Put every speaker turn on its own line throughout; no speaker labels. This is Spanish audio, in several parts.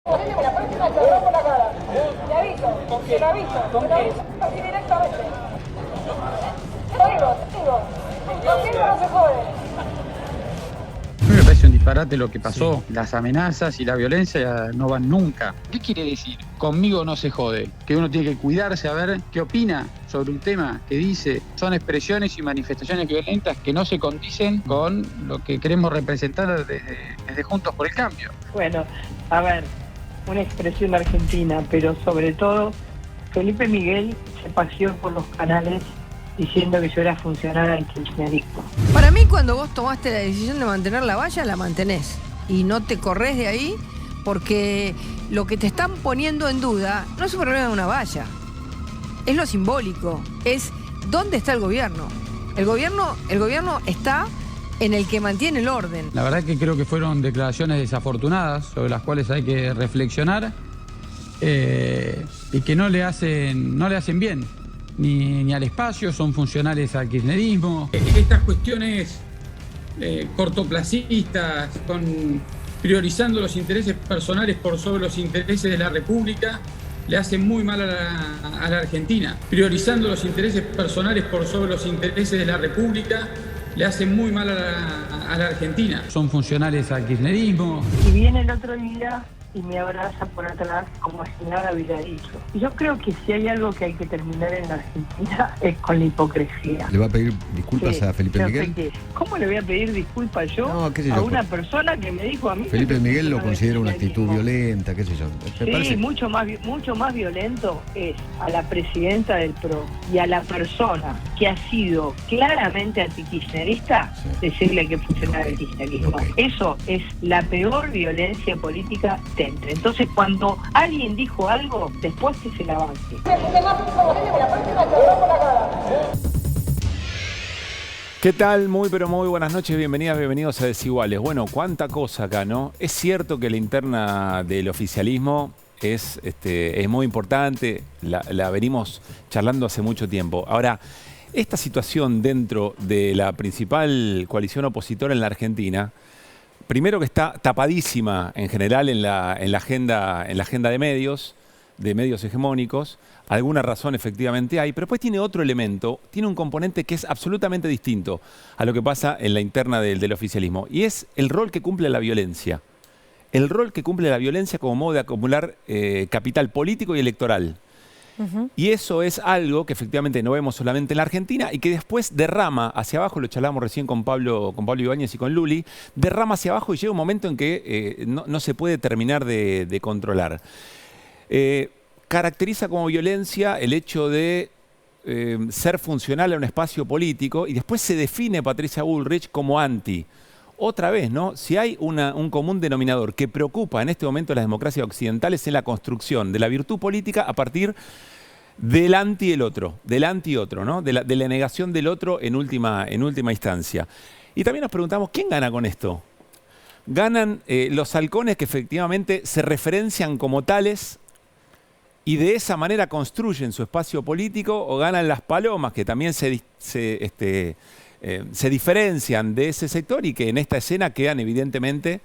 Poneme la próxima, te rompo la cara. Te aviso, te lo aviso. Te lo aviso así directamente. Te digo. Conmigo no se jode.
A mí me parece un disparate lo que pasó. Sí. Las amenazas y la violencia no van nunca. ¿Qué quiere decir? Conmigo no se jode. Que uno tiene que cuidarse a ver qué opina sobre un tema que dice. Son expresiones y manifestaciones violentas que no se condicen con lo que queremos representar desde Juntos por el Cambio.
Bueno, a ver, una expresión argentina, pero sobre todo Felipe Miguel se paseó por los canales diciendo que yo era funcionaria del kirchnerismo.
Para mí, cuando vos tomaste la decisión de mantener la valla, la mantenés. Y no te corres de ahí, porque lo que te están poniendo en duda no es un problema de una valla. Es lo simbólico. Es dónde está el gobierno. El gobierno está en el que mantiene el orden.
La verdad que creo que fueron declaraciones desafortunadas, sobre las cuales hay que reflexionar, y que no le hacen bien. Ni al espacio, son funcionales al kirchnerismo. Estas cuestiones cortoplacistas, priorizando los intereses personales por sobre los intereses de la República, le hacen muy mal a la Argentina. Priorizando los intereses personales por sobre los intereses de la República, le hacen muy mal a la Argentina. Son funcionales al kirchnerismo.
Y viene el otro día y me abraza por atrás como si nada hubiera dicho. Y yo creo que si hay algo que hay que terminar en la Argentina es con la hipocresía.
¿Le va a pedir disculpas a Felipe Miguel?
¿Cómo le voy a pedir disculpas yo a una persona que me dijo a mí?
Felipe Miguel lo considera una actitud violenta, qué sé yo.
Sí, parece... mucho más violento es a la presidenta del PRO y a la persona que ha sido claramente antikirchnerista, decirle que funciona el kirchnerismo. Okay. Eso es la peor violencia política. Entonces, cuando alguien dijo algo, después que se la banque.
¿Qué tal? Muy pero muy buenas noches, bienvenidos a Desiguales. Bueno, cuánta cosa acá, ¿no? Es cierto que la interna del oficialismo es muy importante, la venimos charlando hace mucho tiempo. Ahora, esta situación dentro de la principal coalición opositora en la Argentina, primero que está tapadísima en general en la agenda de medios hegemónicos. Alguna razón efectivamente hay, pero después tiene otro elemento, tiene un componente que es absolutamente distinto a lo que pasa en la interna del oficialismo, y es el rol que cumple la violencia. El rol que cumple la violencia como modo de acumular capital político y electoral. Y eso es algo que efectivamente no vemos solamente en la Argentina y que después derrama hacia abajo, lo charlamos recién con Pablo Ibáñez y con Luli, derrama hacia abajo y llega un momento en que no se puede terminar de controlar. Caracteriza como violencia el hecho de ser funcional a un espacio político, y después se define Patricia Bullrich como anti. Otra vez, ¿no? Si hay un común denominador que preocupa en este momento a las democracias occidentales, es la construcción de la virtud política a partir del anti el otro, ¿no? De la negación del otro en última instancia. Y también nos preguntamos, ¿quién gana con esto? ¿Ganan los halcones que efectivamente se referencian como tales y de esa manera construyen su espacio político, o ganan las palomas que también se diferencian de ese sector y que en esta escena quedan evidentemente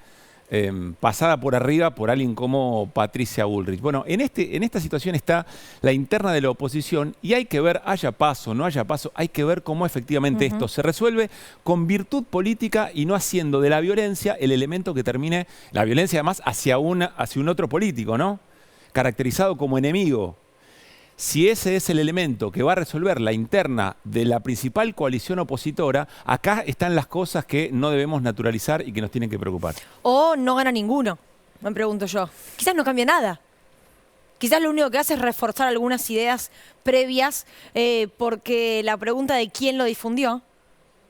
pasada por arriba por alguien como Patricia Bullrich? Bueno, en esta situación está la interna de la oposición, y hay que ver, haya paso, no haya paso, hay que ver cómo efectivamente esto se resuelve con virtud política y no haciendo de la violencia el elemento que termine, la violencia además hacia un otro político, ¿no? Caracterizado como enemigo. Si ese es el elemento que va a resolver la interna de la principal coalición opositora, acá están las cosas que no debemos naturalizar y que nos tienen que preocupar.
O no gana ninguno, me pregunto yo. Quizás no cambia nada. Quizás lo único que hace es reforzar algunas ideas previas, porque la pregunta de quién lo difundió,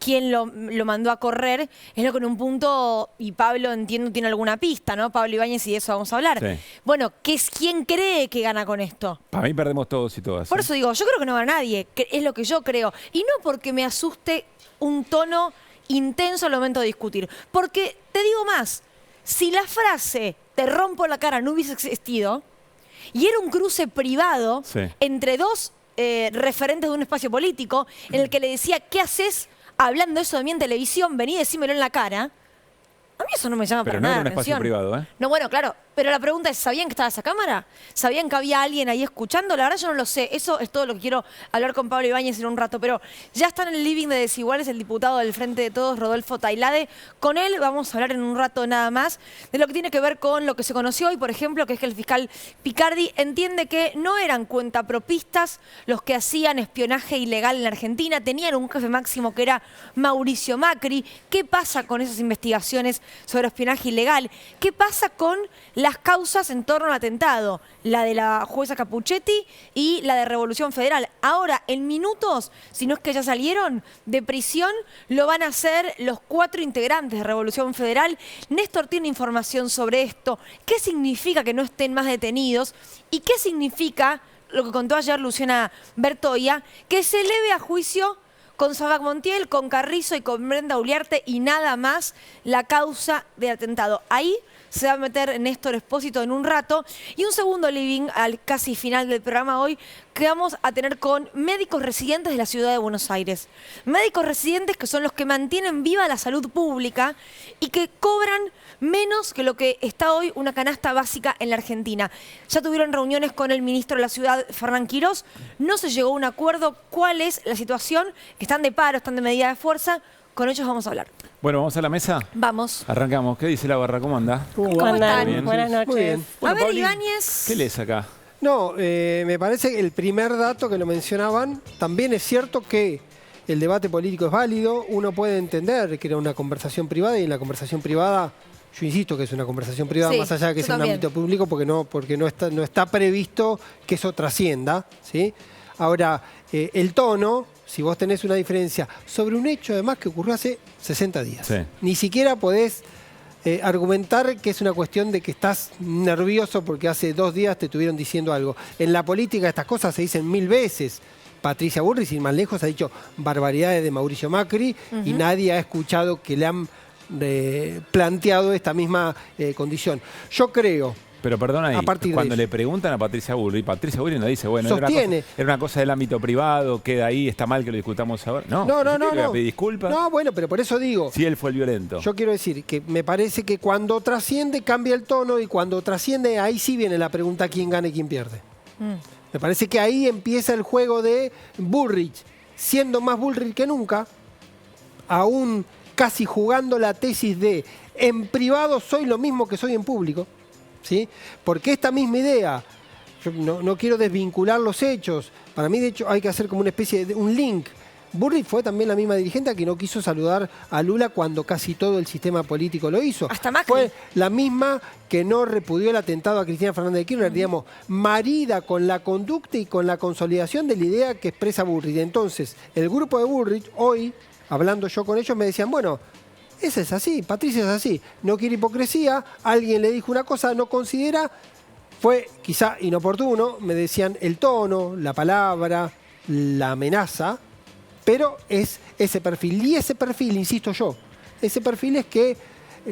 quién lo mandó a correr, es lo que en un punto, y Pablo entiendo tiene alguna pista, ¿no? Pablo Ibáñez, y de eso vamos a hablar. Sí. Bueno, ¿quién cree que gana con esto?
Para mí perdemos todos y todas.
Por eso digo, yo creo que no gana nadie, que es lo que yo creo. Y no porque me asuste un tono intenso al momento de discutir. Porque, te digo más, si la frase "te rompo la cara" no hubiese existido, y era un cruce privado entre dos referentes de un espacio político, en el que le decía, ¿qué haces hablando eso de mí en televisión? Vení, decímelo en la cara. A mí eso no me llama para nada la atención.
Pero no era un espacio privado, ¿eh?
No, bueno, claro, pero la pregunta es, ¿sabían que estaba esa cámara? ¿Sabían que había alguien ahí escuchando? La verdad yo no lo sé. Eso es todo lo que quiero hablar con Pablo Ibáñez en un rato. Pero ya está en el living de Desiguales el diputado del Frente de Todos, Rodolfo Tailade. Con él vamos a hablar en un rato nada más de lo que tiene que ver con lo que se conoció hoy, por ejemplo, que es que el fiscal Picardi entiende que no eran cuentapropistas los que hacían espionaje ilegal en la Argentina. Tenían un jefe máximo que era Mauricio Macri. ¿Qué pasa con esas investigaciones sobre espionaje ilegal? ¿Qué pasa con las causas en torno al atentado? La de la jueza Capuchetti y la de Revolución Federal. Ahora, en minutos, si no es que ya salieron de prisión, lo van a hacer los 4 integrantes de Revolución Federal. Néstor tiene información sobre esto. ¿Qué significa que no estén más detenidos? ¿Y qué significa, lo que contó ayer Luciana Bertoia, que se eleve a juicio con Sabac Montiel, con Carrizo y con Brenda Uliarte y nada más la causa del atentado? Ahí se va a meter Néstor Espósito en un rato. Y un segundo living al casi final del programa hoy que vamos a tener con médicos residentes de la ciudad de Buenos Aires. Médicos residentes que son los que mantienen viva la salud pública y que cobran menos que lo que está hoy una canasta básica en la Argentina. Ya tuvieron reuniones con el ministro de la ciudad, Fernán Quirós. No se llegó a un acuerdo. ¿Cuál es la situación? Están de paro, están de medida de fuerza. Con ellos vamos a hablar.
Bueno, ¿vamos a la mesa?
Vamos.
Arrancamos. ¿Qué dice la barra? ¿Cómo anda?
¿Cómo están?
Bien.
Buenas noches.
Muy bien.
A ver, Ibáñez.
¿Qué lees acá?
No, me parece que el primer dato que lo mencionaban, también es cierto que el debate político es válido, uno puede entender que era una conversación privada y en la conversación privada, yo insisto que es una conversación privada,
Sí,
más allá de que
yo
sea un
también.
ámbito público, porque no está previsto que eso trascienda, ¿sí? Ahora, el tono, si vos tenés una diferencia sobre un hecho además que ocurrió hace 60 días,
Sí.
ni siquiera podés argumentar que es una cuestión de que estás nervioso porque hace 2 días te estuvieron diciendo algo. En la política estas cosas se dicen 1000 veces. Patricia Bullrich, sin más lejos, ha dicho barbaridades de Mauricio Macri y nadie ha escuchado que le han planteado esta misma condición. Yo creo...
Pero perdona ahí,
A partir de
cuando
eso.
le preguntan a Patricia Bullrich no dice, bueno,
Sostiene.
era una cosa del ámbito privado, queda ahí, está mal que lo discutamos ahora. No,
No.
¿le voy a pedir disculpas?
No, bueno, pero por eso digo...
Si él fue el violento.
Yo quiero decir que me parece que cuando trasciende cambia el tono y cuando trasciende ahí sí viene la pregunta quién gana y quién pierde. Me parece que ahí empieza el juego de Bullrich, siendo más Bullrich que nunca, aún casi jugando la tesis de en privado soy lo mismo que soy en público, ¿sí? Porque esta misma idea, yo no quiero desvincular los hechos, para mí de hecho hay que hacer como una especie de un link. Bullrich fue también la misma dirigente que no quiso saludar a Lula cuando casi todo el sistema político lo hizo.
Hasta Macri.
Fue la misma que no repudió el atentado a Cristina Fernández de Kirchner, digamos, marida con la conducta y con la consolidación de la idea que expresa Bullrich. Entonces, el grupo de Bullrich, hoy, hablando yo con ellos, me decían, bueno, ese es así, Patricia es así, no quiere hipocresía, alguien le dijo una cosa, no considera, fue quizá inoportuno, me decían el tono, la palabra, la amenaza, pero es ese perfil. Y ese perfil, insisto yo, ese perfil es que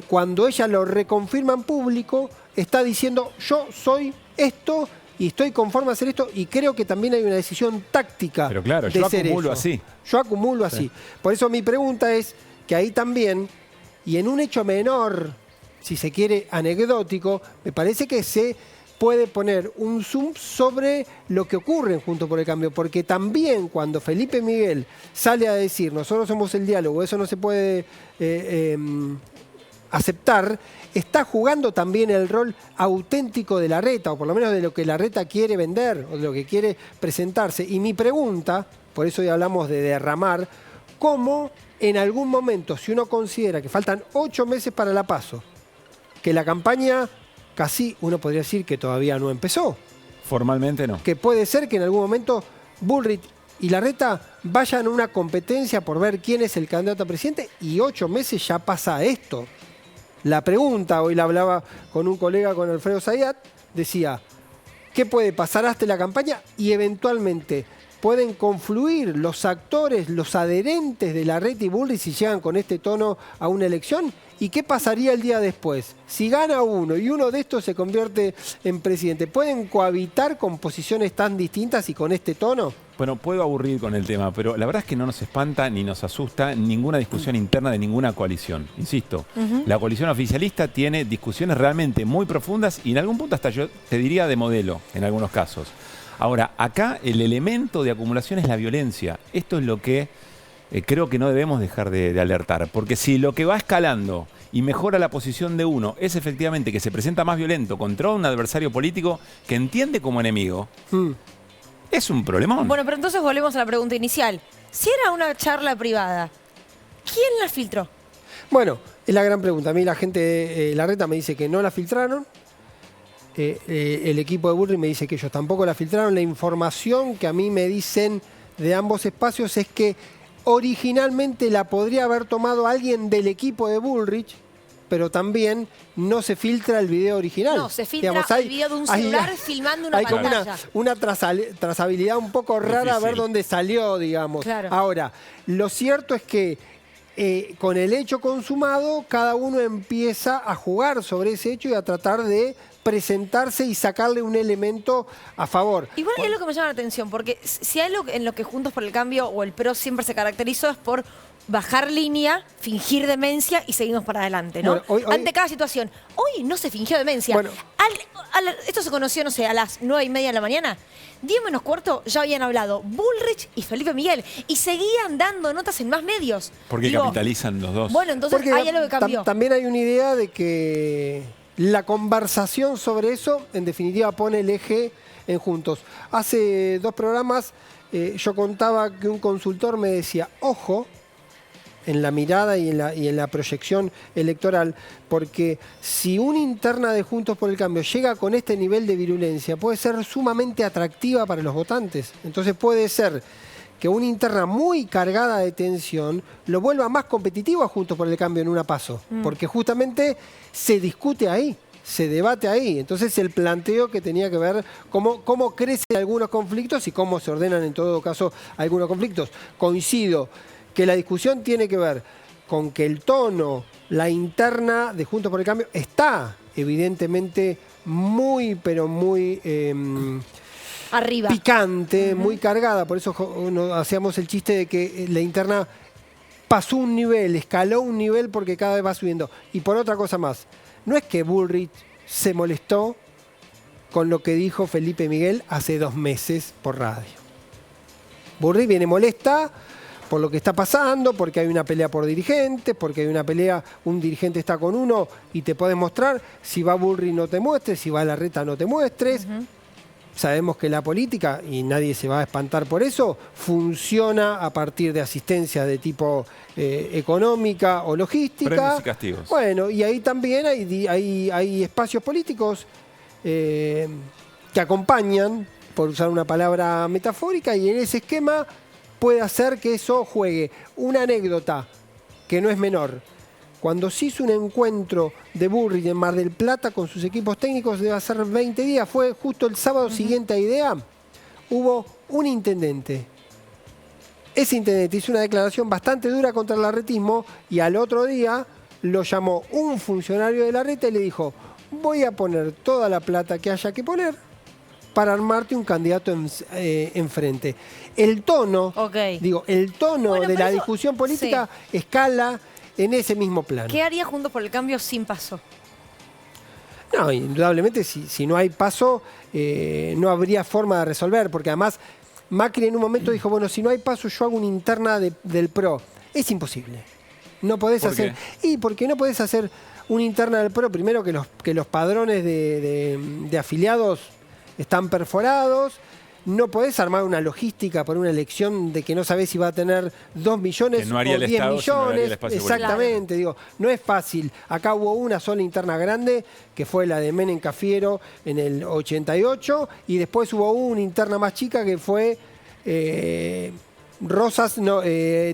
cuando ella lo reconfirma en público, está diciendo yo soy esto y estoy conforme a hacer esto y creo que también hay una decisión táctica.
Pero claro,
de
yo
ser
acumulo
eso.
así.
Yo acumulo así. Por eso mi pregunta es que ahí también, y en un hecho menor, si se quiere anecdótico, me parece que se puede poner un zoom sobre lo que ocurre en Juntos por el Cambio, porque también cuando Felipe Miguel sale a decir nosotros somos el diálogo, eso no se puede aceptar, está jugando también el rol auténtico de Larreta, o por lo menos de lo que Larreta quiere vender, o de lo que quiere presentarse. Y mi pregunta, por eso hoy hablamos de derramar, ¿cómo en algún momento, si uno considera que faltan 8 meses para la PASO, que la campaña casi uno podría decir que todavía no empezó,
Formalmente no.
que puede ser que en algún momento Bullrich y Larreta vayan a una competencia por ver quién es el candidato a presidente y 8 meses ya pasa esto? La pregunta, hoy la hablaba con un colega, con Alfredo Zayat, decía, ¿qué puede pasar hasta la campaña? Y eventualmente pueden confluir los actores, los adherentes de Larreta y Bullrich si llegan con este tono a una elección ¿Y qué pasaría el día después? Si gana uno y uno de estos se convierte en presidente, ¿pueden cohabitar con posiciones tan distintas y con este tono?
Bueno, puedo aburrir con el tema, pero la verdad es que no nos espanta ni nos asusta ninguna discusión interna de ninguna coalición. Insisto, la coalición oficialista tiene discusiones realmente muy profundas y en algún punto hasta yo te diría de modelo, en algunos casos. Ahora, acá el elemento de acumulación es la violencia. Esto es lo que creo que no debemos dejar de alertar, porque si lo que va escalando y mejora la posición de uno es efectivamente que se presenta más violento contra un adversario político que entiende como enemigo, es un problemón.
Bueno, pero entonces volvemos a la pregunta inicial. Si era una charla privada, ¿quién la filtró?
Bueno, es la gran pregunta. A mí la gente de Larreta me dice que no la filtraron. El equipo de Bullrich me dice que ellos tampoco la filtraron. La información que a mí me dicen de ambos espacios es que originalmente la podría haber tomado alguien del equipo de Bullrich, pero también no se filtra el video original.
No, se filtra el video de un celular filmando una pantalla.
Hay como una trazabilidad un poco rara a ver dónde salió, digamos.
Claro.
Ahora, lo cierto es que con el hecho consumado, cada uno empieza a jugar sobre ese hecho y a tratar de presentarse y sacarle un elemento a favor.
Igual es lo que me llama la atención, porque si hay algo en lo que Juntos por el Cambio o el PRO siempre se caracterizó es por bajar línea, fingir demencia y seguimos para adelante, ¿no?
Bueno,
ante cada situación. Hoy no se fingió demencia.
Bueno.
Esto se conoció, no sé, a las 9:30 de la mañana. 10 menos cuarto ya habían hablado Bullrich y Felipe Miguel y seguían dando notas en más medios.
Porque capitalizan los dos.
Bueno, entonces
Porque
hay algo que cambió.
También hay una idea de que la conversación sobre eso, en definitiva, pone el eje en Juntos. Hace 2 programas yo contaba que un consultor me decía, ojo, en la mirada y en la proyección electoral, porque si una interna de Juntos por el Cambio llega con este nivel de virulencia, puede ser sumamente atractiva para los votantes. Entonces puede ser que una interna muy cargada de tensión lo vuelva más competitivo a Juntos por el Cambio en una PASO, porque justamente se discute ahí, se debate ahí. Entonces el planteo que tenía que ver cómo crecen algunos conflictos y cómo se ordenan en todo caso algunos conflictos. Coincido que la discusión tiene que ver con que el tono, la interna de Juntos por el Cambio está evidentemente muy, pero muy
arriba,
picante, muy cargada. Por eso hacíamos el chiste de que la interna pasó un nivel, escaló un nivel porque cada vez va subiendo. Y por otra cosa más, no es que Bullrich se molestó con lo que dijo Felipe Miguel hace 2 meses por radio. Bullrich viene molesta por lo que está pasando, porque hay una pelea por dirigentes, porque hay una pelea, un dirigente está con uno y te puedes mostrar, si va Bullrich no te muestres, si va Larreta no te muestres. Sabemos que la política, y nadie se va a espantar por eso, funciona a partir de asistencia de tipo económica o logística.
Premios y castigos.
Bueno, y ahí también hay espacios políticos que acompañan, por usar una palabra metafórica, y en ese esquema puede hacer que eso juegue. Una anécdota que no es menor. Cuando se hizo un encuentro de Bullrich en Mar del Plata con sus equipos técnicos, debe ser 20 días, fue justo el sábado siguiente a IDEA, hubo un intendente. Ese intendente hizo una declaración bastante dura contra el larretismo y al otro día lo llamó un funcionario de Larreta y le dijo, voy a poner toda la plata que haya que poner para armarte un candidato enfrente. El tono, el tono
bueno,
de la
eso,
discusión política escala en ese mismo plano.
¿Qué haría Juntos por el Cambio sin PASO?
No, indudablemente si no hay PASO no habría forma de resolver, porque además Macri en un momento dijo, bueno, si no hay PASO yo hago una interna del PRO. Es imposible. No podés hacer. Y porque no podés hacer una interna del PRO, primero que los padrones de afiliados están perforados. No podés armar una logística para una elección de que no sabés si va a tener 2 millones
no haría
o 10
Estado,
millones.
No
exactamente, digo, no es fácil. Acá hubo una sola interna grande, que fue la de Menem Cafiero en el 88, y después hubo una interna más chica que fue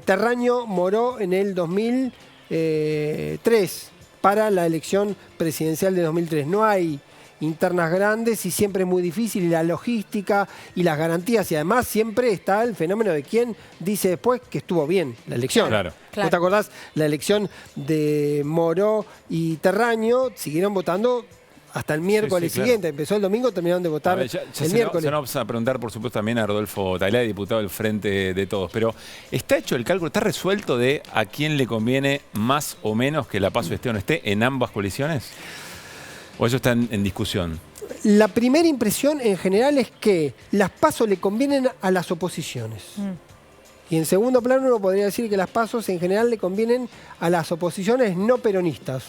Terraño Moró en el 2003, para la elección presidencial de 2003. No hay internas grandes y siempre es muy difícil, y la logística y las garantías, y además siempre está el fenómeno de quién dice después que estuvo bien la elección.
Claro.
¿Vos te acordás? La elección de Moró y Terraño siguieron votando hasta el miércoles
Sí, claro.
siguiente. Empezó el domingo, terminaron de votar
Ya
el miércoles.
se nos vamos a preguntar, por supuesto, también a Rodolfo Tailade, diputado del Frente de Todos. Pero ¿está hecho el cálculo, está resuelto de a quién le conviene más o menos que la PASO esté o no esté en ambas coaliciones? ¿O eso está en discusión?
La primera impresión en general es que las PASO le convienen a las oposiciones. Y en segundo plano uno podría decir que las PASO en general le convienen a las oposiciones no peronistas.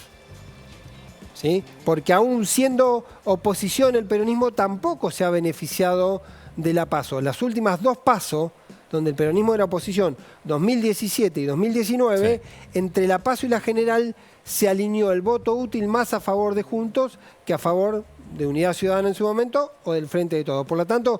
¿Sí? Porque aún siendo oposición, el peronismo tampoco se ha beneficiado de la PASO. Las últimas 2 PASO, donde el peronismo era oposición, 2017 y 2019, entre la PASO y la general se alineó el voto útil más a favor de Juntos que a favor de Unidad Ciudadana en su momento o del Frente de Todos. Por lo tanto,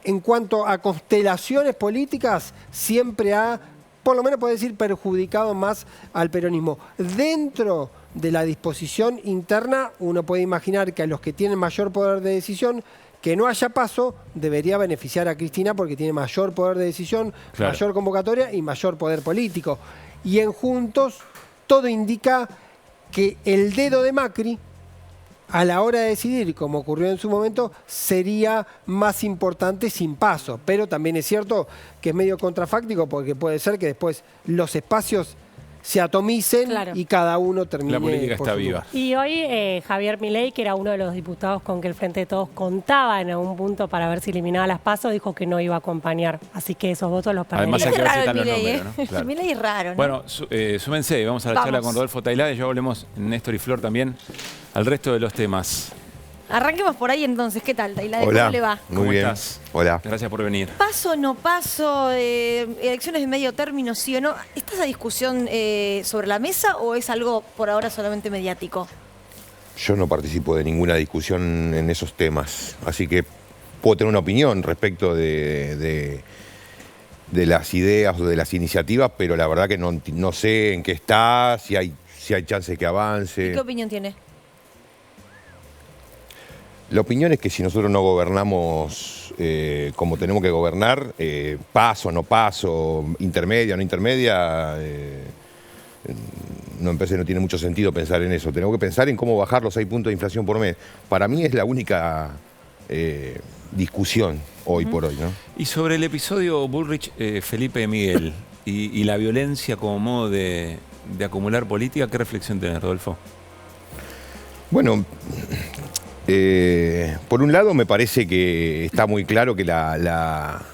en cuanto a constelaciones políticas, siempre ha, por lo menos puede decir, perjudicado más al peronismo. Dentro de la disposición interna, uno puede imaginar que a los que tienen mayor poder de decisión, que no haya PASO, debería beneficiar a Cristina porque tiene mayor poder de decisión,
Claro.
mayor convocatoria y mayor poder político. Y en Juntos, todo indica que el dedo de Macri, a la hora de decidir, como ocurrió en su momento, sería más importante sin PASO. Pero también es cierto que es medio contrafáctico porque puede ser que después los espacios se atomicen y cada uno termine.
La política
por
está
su
viva.
lugar.
Y hoy Javier Milei, que era uno de los diputados con que el Frente de Todos contaba en algún punto para ver si eliminaba las PASO, dijo que no iba a acompañar. Así que esos votos los perdería.
Además hay que ver si están los
Milei,
números, ¿no? Claro.
Milei es raro, ¿no?
Bueno, súmense, vamos a la charla con Rodolfo Tailade, ya volvemos, Néstor y Flor también, al resto de los temas.
Arranquemos por ahí entonces. ¿Qué tal, Tailade?
Hola,
¿Cómo le va?
muy
¿Cómo
bien.
estás?
Hola.
Gracias por venir.
¿Paso, no paso? ¿Elecciones de medio término, sí o no? ¿Está esa discusión sobre la mesa o es algo por ahora solamente mediático?
Yo no participo de ninguna discusión en esos temas, así que puedo tener una opinión respecto de las ideas o de las iniciativas, pero la verdad que no sé en qué está, si hay chance que avance.
¿Y qué opinión tiene?
La opinión es que si nosotros no gobernamos como tenemos que gobernar, paso, no paso, intermedia, no intermedia, no tiene mucho sentido pensar en eso. Tenemos que pensar en cómo bajar los 6 puntos de inflación por mes. Para mí es la única discusión hoy por hoy, ¿no?
Y sobre el episodio Bullrich-Felipe Miguel y la violencia como modo de acumular política, ¿qué reflexión tenés, Rodolfo?
Bueno, por un lado me parece que está muy claro que la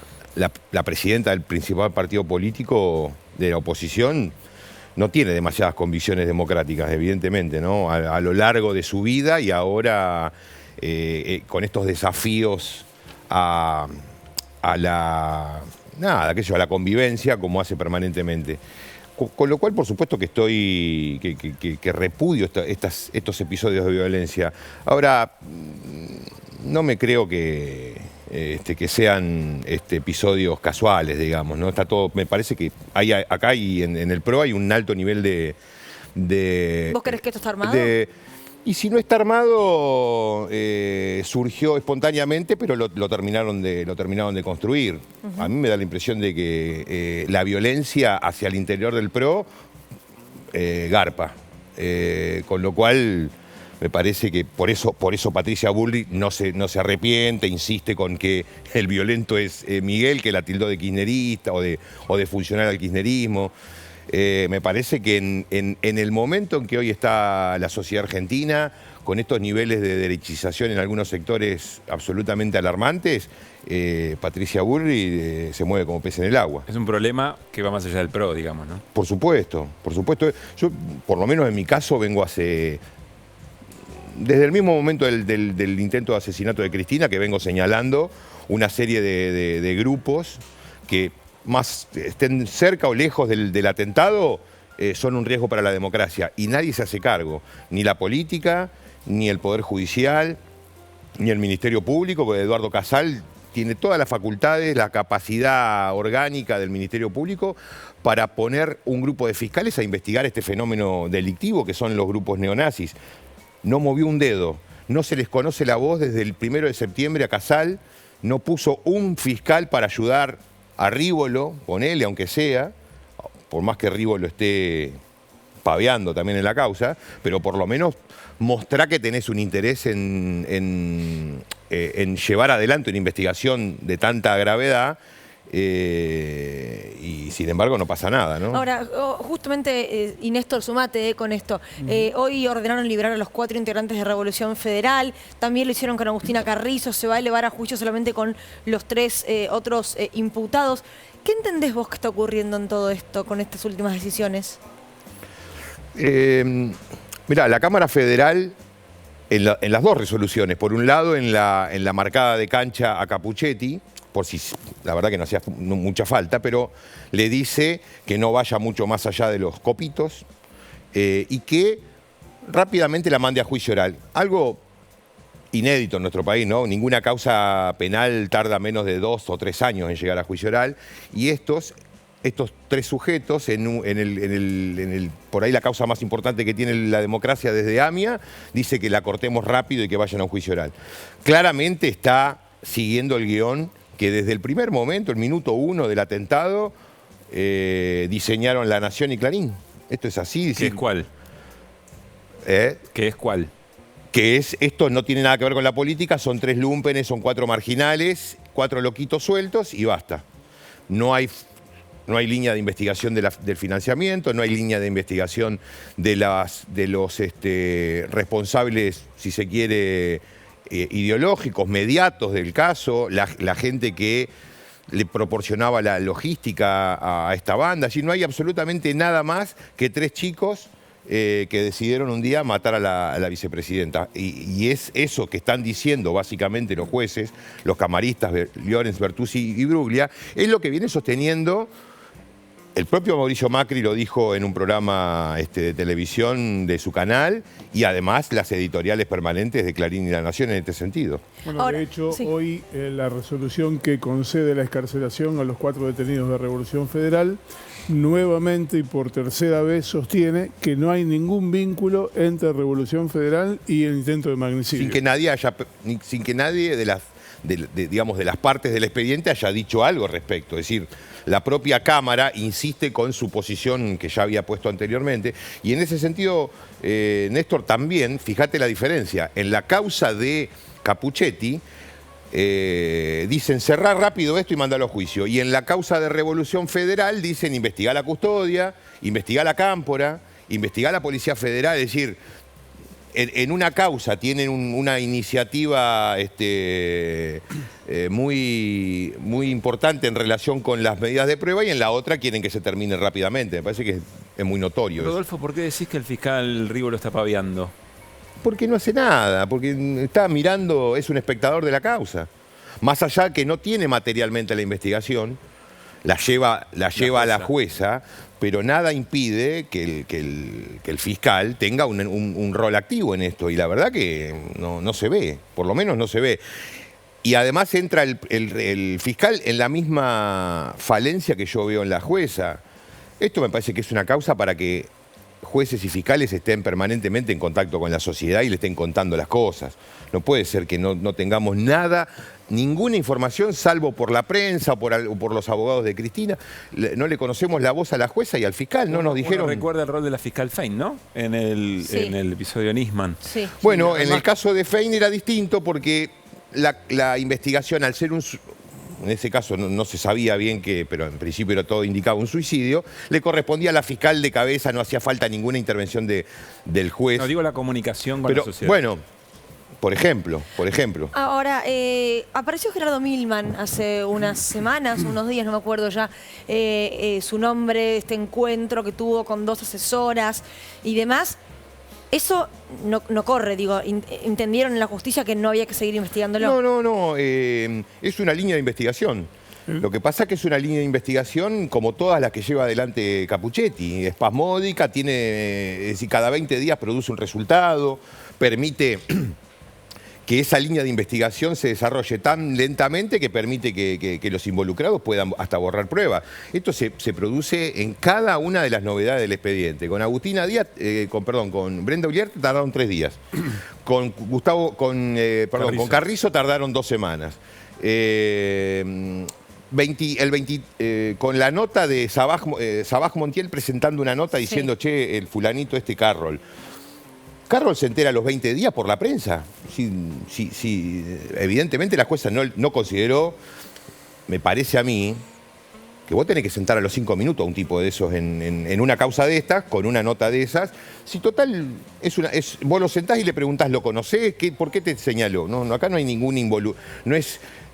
presidenta del principal partido político de la oposición no tiene demasiadas convicciones democráticas, evidentemente, ¿no? A lo largo de su vida y ahora con estos desafíos a la convivencia como hace permanentemente. Con lo cual, por supuesto que que repudio estos episodios de violencia. Ahora, no me creo que sean episodios casuales, digamos, ¿no? Está todo, me parece que acá y en el PRO hay un alto nivel de
¿Vos crees que esto está armado?
Y si no está armado, surgió espontáneamente, pero lo terminaron de construir. A mí me da la impresión de que la violencia hacia el interior del PRO garpa. Con lo cual, me parece que por eso Patricia Bullrich no se arrepiente, insiste con que el violento es Miguel, que la tildó de kirchnerista o de funcionario al kirchnerismo. Me parece que en el momento en que hoy está la sociedad argentina, con estos niveles de derechización en algunos sectores absolutamente alarmantes, Patricia Bullrich se mueve como pez en el agua.
Es un problema que va más allá del PRO, digamos, ¿no?
Por supuesto. Yo, por lo menos en mi caso, vengo desde el mismo momento del intento de asesinato de Cristina, que vengo señalando una serie de grupos que, más estén cerca o lejos del atentado, son un riesgo para la democracia. Y nadie se hace cargo, ni la política, ni el Poder Judicial, ni el Ministerio Público, porque Eduardo Casal tiene todas las facultades, la capacidad orgánica del Ministerio Público para poner un grupo de fiscales a investigar este fenómeno delictivo que son los grupos neonazis. No movió un dedo. no se les conoce la voz desde el 1 de septiembre a Casal, no puso un fiscal para ayudar a Rívolo, ponele, aunque sea, por más que Rívolo esté paveando también en la causa, pero por lo menos mostrá que tenés un interés en llevar adelante una investigación de tanta gravedad. Y sin embargo no pasa nada, ¿no?
Ahora, justamente, y Néstor, sumate con esto. Hoy ordenaron liberar a los 4 integrantes de Revolución Federal, también lo hicieron con Agustina Carrizo, se va a elevar a juicio solamente con los 3 otros imputados. ¿Qué entendés vos que está ocurriendo en todo esto, con estas últimas decisiones?
Mirá, la Cámara Federal, en las 2 resoluciones, por un lado en la marcada de cancha a Capuchetti, por si la verdad que no hacía mucha falta, pero le dice que no vaya mucho más allá de los copitos y que rápidamente la mande a juicio oral. Algo inédito en nuestro país, ¿no? Ninguna causa penal tarda menos de 2 o 3 años en llegar a juicio oral y estos 3 sujetos, por ahí la causa más importante que tiene la democracia desde AMIA, dice que la cortemos rápido y que vayan a un juicio oral. Claramente está siguiendo el guión que desde el primer momento, el minuto 1 del atentado, diseñaron La Nación y Clarín. Esto es así.
¿Qué es cuál?
¿Qué
es cuál?
Que es, esto no tiene nada que ver con la política, son 3 lúmpenes, son 4 marginales, 4 loquitos sueltos y basta. No hay línea de investigación del financiamiento, no hay línea de investigación de los responsables, si se quiere, ideológicos, mediatos del caso, la gente que le proporcionaba la logística a esta banda. Allí no hay absolutamente nada más que 3 chicos que decidieron un día matar a la vicepresidenta. Y es eso que están diciendo básicamente los jueces, los camaristas, Llorens, Bertuzzi y Bruglia, es lo que viene sosteniendo. El propio Mauricio Macri lo dijo en un programa de televisión de su canal y además las editoriales permanentes de Clarín y La Nación en este sentido.
Bueno, de hecho, hoy la resolución que concede la excarcelación a los 4 detenidos de Revolución Federal nuevamente y por tercera vez sostiene que no hay ningún vínculo entre Revolución Federal y el intento de magnicidio.
Sin que nadie de las partes del expediente haya dicho algo al respecto. Es decir, la propia Cámara insiste con su posición que ya había puesto anteriormente. Y en ese sentido, Néstor, también, fíjate la diferencia. En la causa de Capuchetti, dicen cerrar rápido esto y mandarlo a juicio. Y en la causa de Revolución Federal dicen investigar la custodia, investigar la cámpora, investigar la Policía Federal. Es decir, en una causa tienen una iniciativa muy importante en relación con las medidas de prueba y en la otra quieren que se termine rápidamente. Me parece que es muy notorio.
Rodolfo, ¿por qué decís que el fiscal Rívolo está paveando?
Porque no hace nada, porque está mirando, es un espectador de la causa. Más allá que no tiene materialmente la investigación, la lleva a la jueza, pero nada impide que el fiscal tenga un rol activo en esto. Y la verdad que no se ve, por lo menos no se ve. Y además entra el fiscal en la misma falencia que yo veo en la jueza. Esto me parece que es una causa para que jueces y fiscales estén permanentemente en contacto con la sociedad y le estén contando las cosas. No puede ser que no tengamos ninguna información, salvo por la prensa o por los abogados de Cristina. No le conocemos la voz a la jueza y al fiscal, no nos dijeron...
Recuerda el rol de la fiscal Fein, ¿no? En el episodio de Nisman.
Sí.
Bueno, en el caso de Fein era distinto porque la investigación, al ser en ese caso no se sabía bien pero en principio era todo indicaba un suicidio, le correspondía a la fiscal de cabeza, no hacía falta ninguna intervención del juez.
No, digo la comunicación con la sociedad.
Bueno, por ejemplo.
Ahora, apareció Gerardo Milman hace unas semanas, unos días, no me acuerdo ya, su nombre, este encuentro que tuvo con 2 asesoras y demás. Eso no corre, digo, ¿entendieron en la justicia que no había que seguir investigándolo?
No, es una línea de investigación. Lo que pasa es que es una línea de investigación como todas las que lleva adelante Capuchetti, espasmódica, es decir, cada 20 días produce un resultado, permite que esa línea de investigación se desarrolle tan lentamente que permite que los involucrados puedan hasta borrar pruebas. Esto se produce en cada una de las novedades del expediente. Con Agustina Díaz, con Brenda Uliarte tardaron 3 días. Con Carrizo tardaron 2 semanas. Con la nota de Sabaj Montiel presentando una nota diciendo, che, el fulanito Carroll. Carroll se entera a los 20 días por la prensa. Sí, evidentemente la jueza no consideró, me parece a mí, que vos tenés que sentar a los 5 minutos a un tipo de esos en una causa de estas, con una nota de esas. Si total, vos lo sentás y le preguntás, ¿lo conocés? ¿Por qué te señaló? No, acá no hay ningún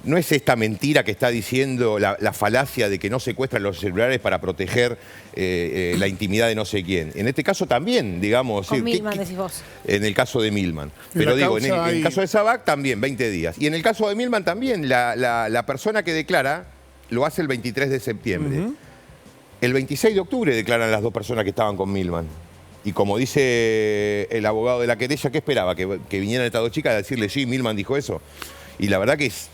no es esta mentira que está diciendo la falacia de que no secuestran los celulares para proteger la intimidad de no sé quién. En este caso también, digamos...
Con Milman, decís vos.
En el caso de Milman. Pero digo, en el caso de Sabaj también, 20 días. Y en el caso de Milman también, la persona que declara lo hace el 23 de septiembre. El 26 de octubre declaran las 2 personas que estaban con Milman. Y como dice el abogado de la querella, ¿qué esperaba? ¿Que vinieran estas 2 chicas a decirle, sí, Milman dijo eso? Y la verdad que es...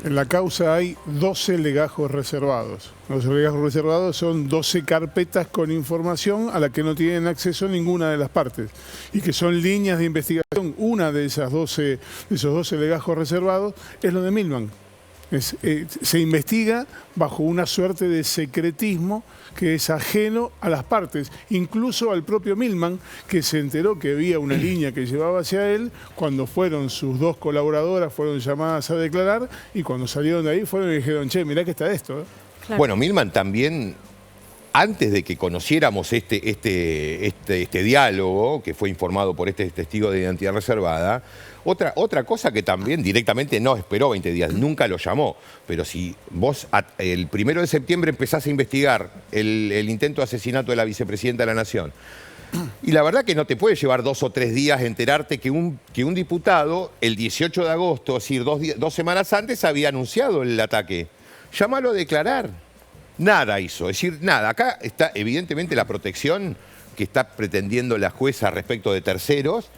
En la causa hay 12 legajos reservados. Los legajos reservados son 12 carpetas con información a la que no tienen acceso ninguna de las partes y que son líneas de investigación. Una de esos 12 legajos reservados es lo de Milman. Se investiga bajo una suerte de secretismo que es ajeno a las partes, incluso al propio Milman, que se enteró que había una línea que llevaba hacia él cuando fueron sus 2 colaboradoras, fueron llamadas a declarar, y cuando salieron de ahí fueron y dijeron, che, mirá que está esto.
Claro. Bueno, Milman también, antes de que conociéramos este diálogo, que fue informado por este testigo de identidad reservada, otra cosa que también directamente no esperó 20 días, nunca lo llamó. Pero si vos el 1 de septiembre empezás a investigar el intento de asesinato de la vicepresidenta de la Nación, y la verdad que no te puede llevar 2 o 3 días enterarte que un diputado el 18 de agosto, es decir, 2 semanas antes, había anunciado el ataque. Llámalo a declarar. Nada hizo, es decir, nada. Acá está evidentemente la protección que está pretendiendo la jueza respecto de terceros.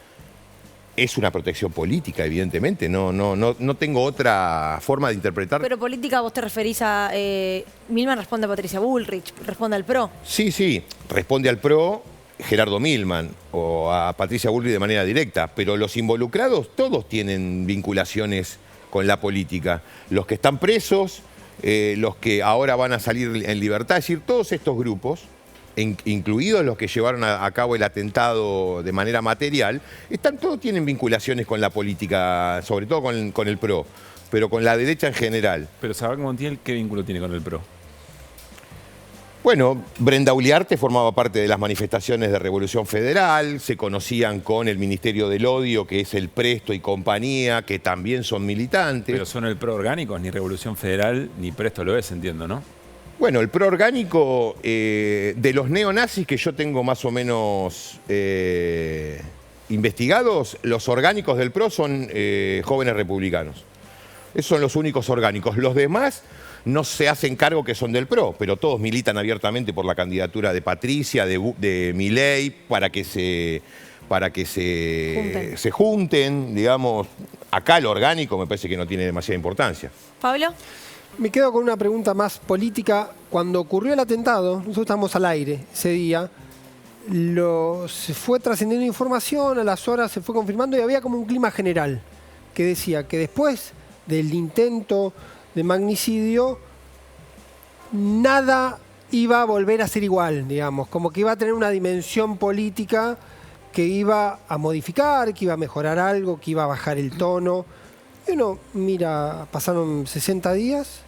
Es una protección política, evidentemente. No tengo otra forma de interpretar.
Pero política, vos te referís a... Milman responde a Patricia Bullrich, responde al PRO.
Sí, responde al PRO Gerardo Milman o a Patricia Bullrich de manera directa. Pero los involucrados todos tienen vinculaciones con la política. Los que están presos, los que ahora van a salir en libertad. Es decir, todos estos grupos, incluidos los que llevaron a cabo el atentado de manera material, todos tienen vinculaciones con la política, sobre todo con el PRO, pero con la derecha en general.
Pero Sabaj Montiel, ¿qué vínculo tiene con el PRO?
Bueno, Brenda Uliarte formaba parte de las manifestaciones de Revolución Federal, se conocían con el Ministerio del Odio, que es el Presto y compañía, que también son militantes.
Pero son el PRO orgánicos, ni Revolución Federal, ni Presto lo es, entiendo, ¿no?
Bueno, el PRO orgánico, de los neonazis que yo tengo más o menos investigados, los orgánicos del PRO son jóvenes republicanos. Esos son los únicos orgánicos. Los demás no se hacen cargo que son del PRO, pero todos militan abiertamente por la candidatura de Patricia, de Milei, para que se junten, digamos. Acá lo orgánico me parece que no tiene demasiada importancia.
¿Pablo?
Me quedo con una pregunta más política. Cuando ocurrió el atentado, nosotros estábamos al aire ese día, se fue trascendiendo información, a las horas se fue confirmando y había como un clima general que decía que después del intento de magnicidio, nada iba a volver a ser igual, digamos, como que iba a tener una dimensión política que iba a modificar, que iba a mejorar algo, que iba a bajar el tono. Y uno mira, pasaron 60 días,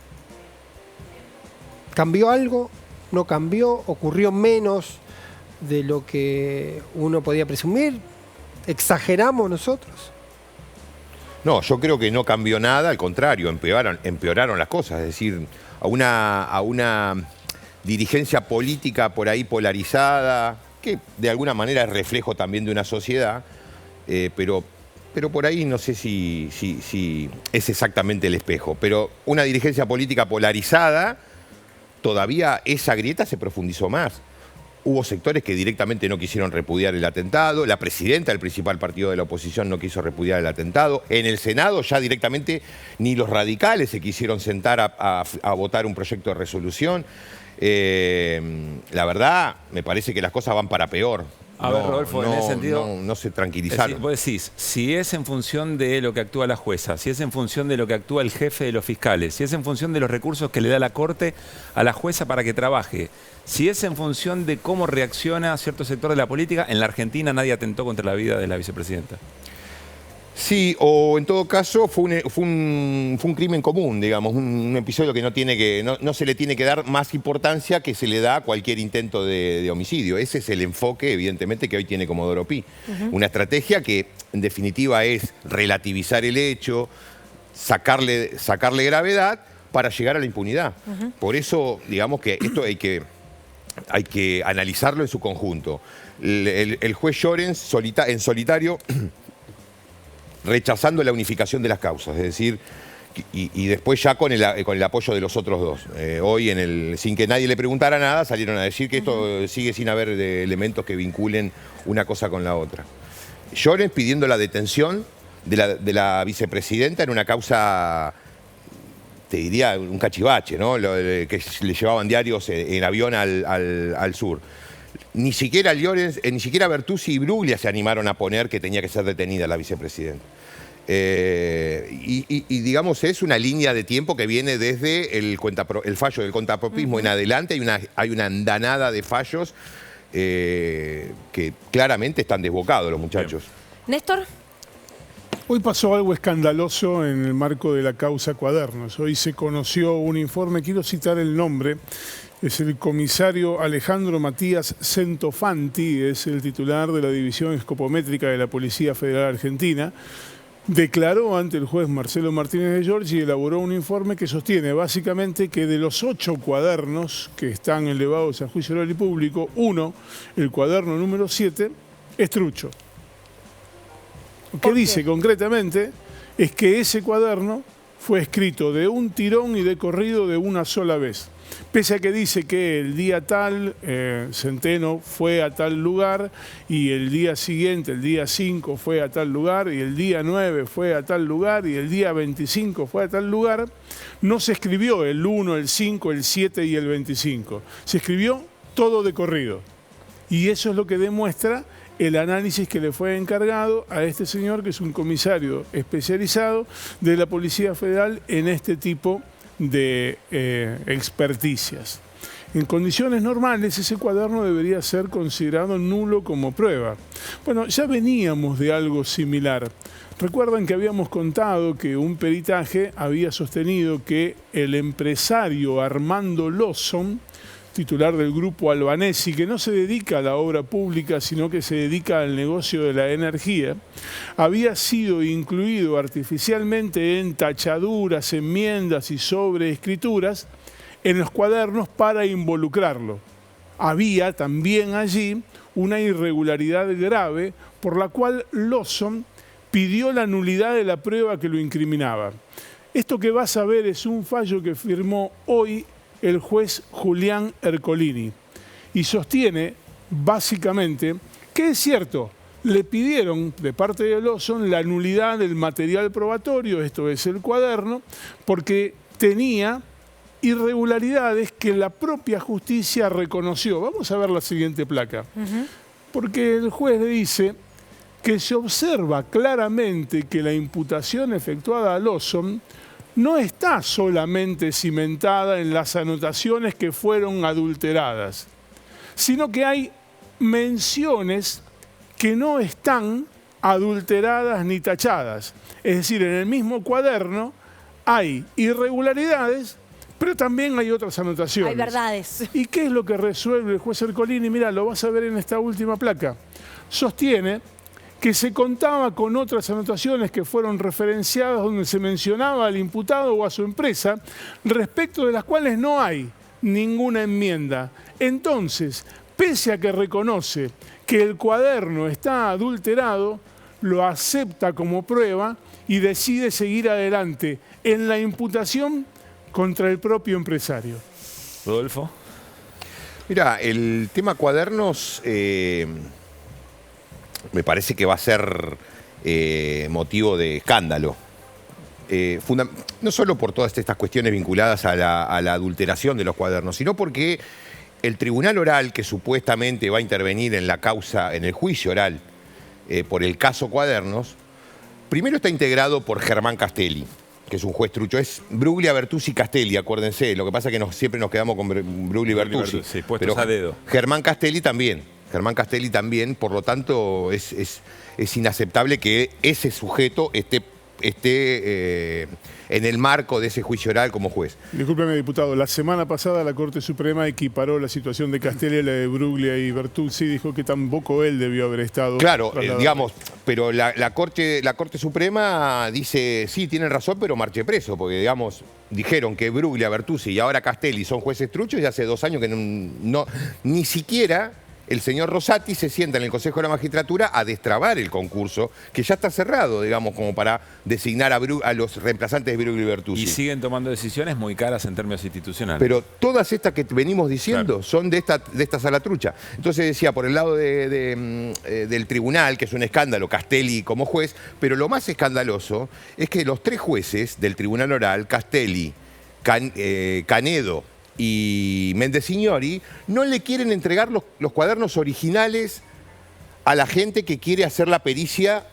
¿cambió algo? ¿No cambió? ¿Ocurrió menos de lo que uno podía presumir? ¿Exageramos nosotros?
No, yo creo que no cambió nada, al contrario, empeoraron las cosas. Es decir, a una dirigencia política por ahí polarizada, que de alguna manera es reflejo también de una sociedad, pero por ahí no sé si es exactamente el espejo. Pero una dirigencia política polarizada, todavía esa grieta se profundizó más. Hubo sectores que directamente no quisieron repudiar el atentado. La presidenta del principal partido de la oposición no quiso repudiar el atentado. En el Senado ya directamente ni los radicales se quisieron sentar a votar un proyecto de resolución. La verdad, me parece que las cosas van para peor.
A ver, Rodolfo, en ese sentido...
No se tranquilizaron.
Vos decís, si es en función de lo que actúa la jueza, si es en función de lo que actúa el jefe de los fiscales, si es en función de los recursos que le da la Corte a la jueza para que trabaje, si es en función de cómo reacciona cierto sector de la política, en la Argentina nadie atentó contra la vida de la vicepresidenta.
Sí, o en todo caso fue un crimen común, digamos, un episodio que no se le tiene que dar más importancia que se le da a cualquier intento de homicidio. Ese es el enfoque, evidentemente, que hoy tiene Comodoro Pi. Una estrategia que, en definitiva, es relativizar el hecho, sacarle gravedad para llegar a la impunidad. Por eso, digamos que esto hay que analizarlo en su conjunto. El juez Llorens, en solitario... rechazando la unificación de las causas, es decir, y después ya con el apoyo de los otros dos. Hoy, sin que nadie le preguntara nada, salieron a decir que esto sigue sin haber elementos que vinculen una cosa con la otra. Llorens pidiendo la detención de la vicepresidenta en una causa, te diría, un cachivache, ¿no? Que le llevaban diarios en avión al sur. Ni siquiera Bertuzzi y Bruglia se animaron a poner que tenía que ser detenida la vicepresidenta. Y digamos, es una línea de tiempo que viene desde el fallo del contapropismo en adelante. Hay una andanada de fallos que claramente están desbocados los muchachos.
Néstor.
Hoy pasó algo escandaloso en el marco de la causa Cuadernos. Hoy se conoció un informe, quiero citar el nombre, es el comisario Alejandro Matías Centofanti, es el titular de la División Escopométrica de la Policía Federal Argentina. Declaró ante el juez Marcelo Martínez de Giorgi y elaboró un informe que sostiene básicamente que de los 8 cuadernos que están elevados a juicio oral y público, el cuaderno número 7, es trucho. ¿Qué dice concretamente? Es que ese cuaderno fue escrito de un tirón y de corrido de una sola vez. Pese a que dice que el día tal, Centeno fue a tal lugar, y el día siguiente, el día 5, fue a tal lugar, y el día 9 fue a tal lugar, y el día 25 fue a tal lugar, no se escribió el 1, el 5, el 7 y el 25. Se escribió todo de corrido. Y eso es lo que demuestra el análisis que le fue encargado a este señor, que es un comisario especializado de la Policía Federal en este tipo de experticias. En condiciones normales, ese cuaderno debería ser considerado nulo como prueba. Bueno, ya veníamos de algo similar. Recuerdan que habíamos contado que un peritaje había sostenido que el empresario Armando Lawson, titular del grupo Albanesi, que no se dedica a la obra pública, sino que se dedica al negocio de la energía, había sido incluido artificialmente en tachaduras, enmiendas y sobreescrituras en los cuadernos para involucrarlo. Había también allí una irregularidad grave por la cual Lawson pidió la nulidad de la prueba que lo incriminaba. Esto que vas a ver es un fallo que firmó hoy el juez Julián Ercolini, y sostiene básicamente que es cierto, le pidieron de parte de Lawson la nulidad del material probatorio, esto es el cuaderno, porque tenía irregularidades que la propia justicia reconoció. Vamos a ver la siguiente placa. Porque el juez le dice que se observa claramente que la imputación efectuada a Lawson no está solamente cimentada en las anotaciones que fueron adulteradas, sino que hay menciones que no están adulteradas ni tachadas. Es decir, en el mismo cuaderno hay irregularidades, pero también hay otras anotaciones.
Hay verdades.
¿Y qué es lo que resuelve el juez Ercolini? Mira, lo vas a ver en esta última placa. Sostiene que se contaba con otras anotaciones que fueron referenciadas donde se mencionaba al imputado o a su empresa, respecto de las cuales no hay ninguna enmienda. Entonces, pese a que reconoce que el cuaderno está adulterado, lo acepta como prueba y decide seguir adelante en la imputación contra el propio empresario.
Rodolfo.
Mira, el tema cuadernos me parece que va a ser motivo de escándalo. No solo por todas estas cuestiones vinculadas a la adulteración de los cuadernos, sino porque el tribunal oral que supuestamente va a intervenir en la causa, en el juicio oral, por el caso cuadernos, primero está integrado por Germán Castelli, que es un juez trucho. Es Bruglia, Bertuzzi, Castelli, acuérdense. Lo que pasa es que siempre nos quedamos con Bruglia y Bertuzzi.
Sí, puestos a dedo.
Germán Castelli también. Por lo tanto, es inaceptable que ese sujeto esté en el marco de ese juicio oral como juez.
Discúlpeme, diputado, la semana pasada la Corte Suprema equiparó la situación de Castelli a la de Bruglia y Bertuzzi, dijo que tampoco él debió haber estado.
Claro, digamos, pero la Corte Suprema dice, sí, tienen razón, pero marche preso, porque, digamos, dijeron que Bruglia, Bertuzzi y ahora Castelli son jueces truchos y hace 2 años que ni siquiera el señor Rosati se sienta en el Consejo de la Magistratura a destrabar el concurso, que ya está cerrado, digamos, como para designar a los reemplazantes de Bruglia y Bertuzzi.
Y siguen tomando decisiones muy caras en términos institucionales.
Pero todas estas que venimos diciendo son de esta sala trucha. Entonces decía, por el lado del tribunal, que es un escándalo, Castelli como juez, pero lo más escandaloso es que los 3 jueces del tribunal oral, Castelli, Canedo y Mendecignori, no le quieren entregar los cuadernos originales a la gente que quiere hacer la pericia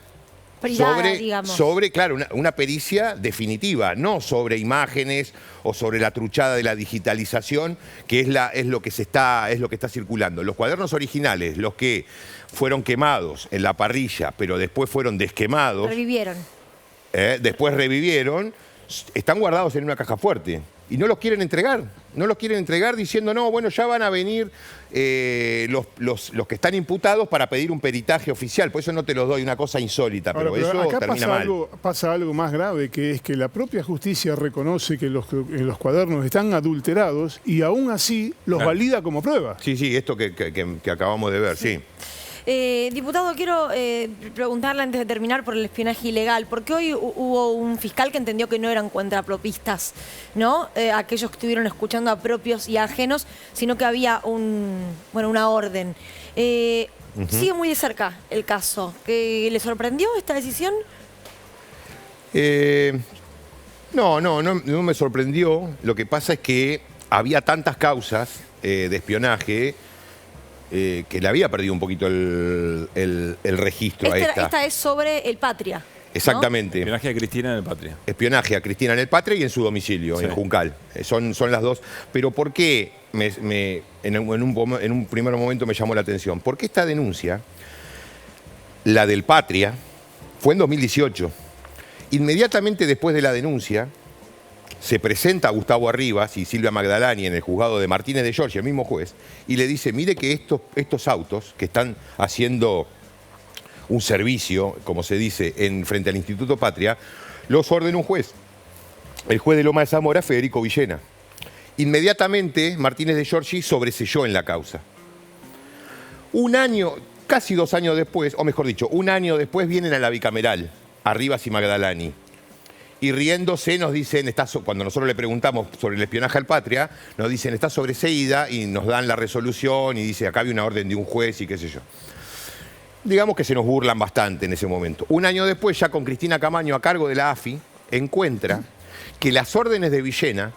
privada,
sobre claro, una pericia definitiva, no sobre imágenes o sobre la truchada de la digitalización, que es lo que está circulando. Los cuadernos originales, los que fueron quemados en la parrilla, pero después fueron desquemados. Después revivieron, están guardados en una caja fuerte. Y no los quieren entregar. No los quieren entregar diciendo, no, bueno, ya van a venir los que están imputados para pedir un peritaje oficial. Por eso no te los doy, una cosa insólita.
Ahora,
pero eso
acá
termina mal.
pasa algo más grave, que es que la propia justicia reconoce que los cuadernos están adulterados y aún así los valida como prueba.
Sí, esto que acabamos de ver, sí.
Diputado, quiero preguntarle antes de terminar por el espionaje ilegal, porque hoy hubo un fiscal que entendió que no eran contrapropistas, ¿no? Aquellos que estuvieron escuchando a propios y a ajenos, sino que había una orden. Sigue muy de cerca el caso. ¿Le sorprendió esta decisión?
No me sorprendió. Lo que pasa es que había tantas causas de espionaje que le había perdido un poquito el registro a esta.
Esta es sobre el Patria.
Exactamente.
¿No? Espionaje a Cristina en el Patria.
Espionaje a Cristina en el Patria y en su domicilio, en Juncal. Son las dos. Pero ¿por qué en un primer momento me llamó la atención? Porque esta denuncia, la del Patria, fue en 2018. Inmediatamente después de la denuncia, se presenta a Gustavo Arribas y Silvia Magdalani en el juzgado de Martínez de Giorgi, el mismo juez, y le dice, mire que estos autos que están haciendo un servicio, como se dice, frente al Instituto Patria, los ordenó un juez. El juez de Loma de Zamora, Federico Villena. Inmediatamente Martínez de Giorgi sobreselló en la causa. Casi 2 años después, o mejor dicho, 1 año después vienen a la bicameral, Arribas y Magdalani. Y riéndose nos dicen, cuando nosotros le preguntamos sobre el espionaje al Patria, nos dicen, está sobreseída, y nos dan la resolución y dice, acá había una orden de un juez y qué sé yo. Digamos que se nos burlan bastante en ese momento. 1 año después, ya con Cristina Camaño a cargo de la AFI, encuentra que las órdenes de Villena,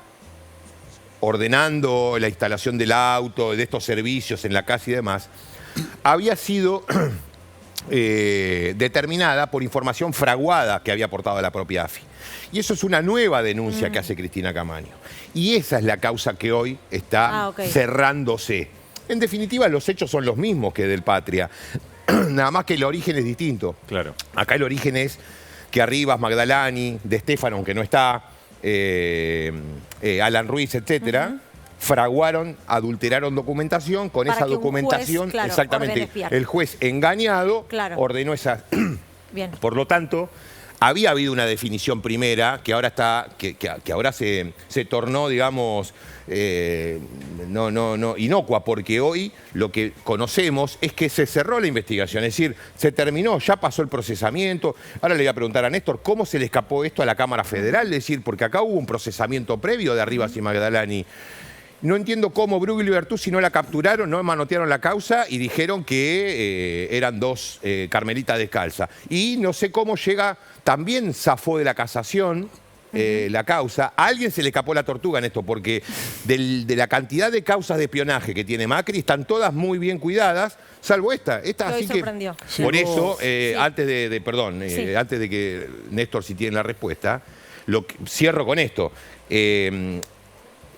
ordenando la instalación del auto, de estos servicios en la casa y demás, había sido determinada por información fraguada que había aportado la propia AFI. Y eso es una nueva denuncia que hace Cristina Camaño. Y esa es la causa que hoy está cerrándose. En definitiva, los hechos son los mismos que del Patria. Nada más que el origen es distinto.
Claro.
Acá el origen es que Arribas, Magdalani, De Stefano, aunque no está, Alan Ruiz, etcétera, fraguaron, adulteraron documentación. Con esa documentación,
juez,
exactamente, el juez engañado ordenó esa. Por lo tanto, había habido una definición primera que ahora que ahora se tornó, digamos, inocua, porque hoy lo que conocemos es que se cerró la investigación, es decir, se terminó, ya pasó el procesamiento. Ahora le voy a preguntar a Néstor, ¿cómo se le escapó esto a la Cámara Federal? Es decir, porque acá hubo un procesamiento previo de Arribas y Magdalani. No entiendo cómo Bruglia y Bertuzzi no la capturaron, no manotearon la causa y dijeron que eran dos carmelitas descalzas. Y no sé cómo llega, también zafó de la casación la causa. A alguien se le escapó la tortuga en esto, porque de la cantidad de causas de espionaje que tiene Macri, están todas muy bien cuidadas, salvo esta. Esta
Hoy
así que,
sorprendió.
por eso, antes de que Néstor si tiene la respuesta, cierro con esto.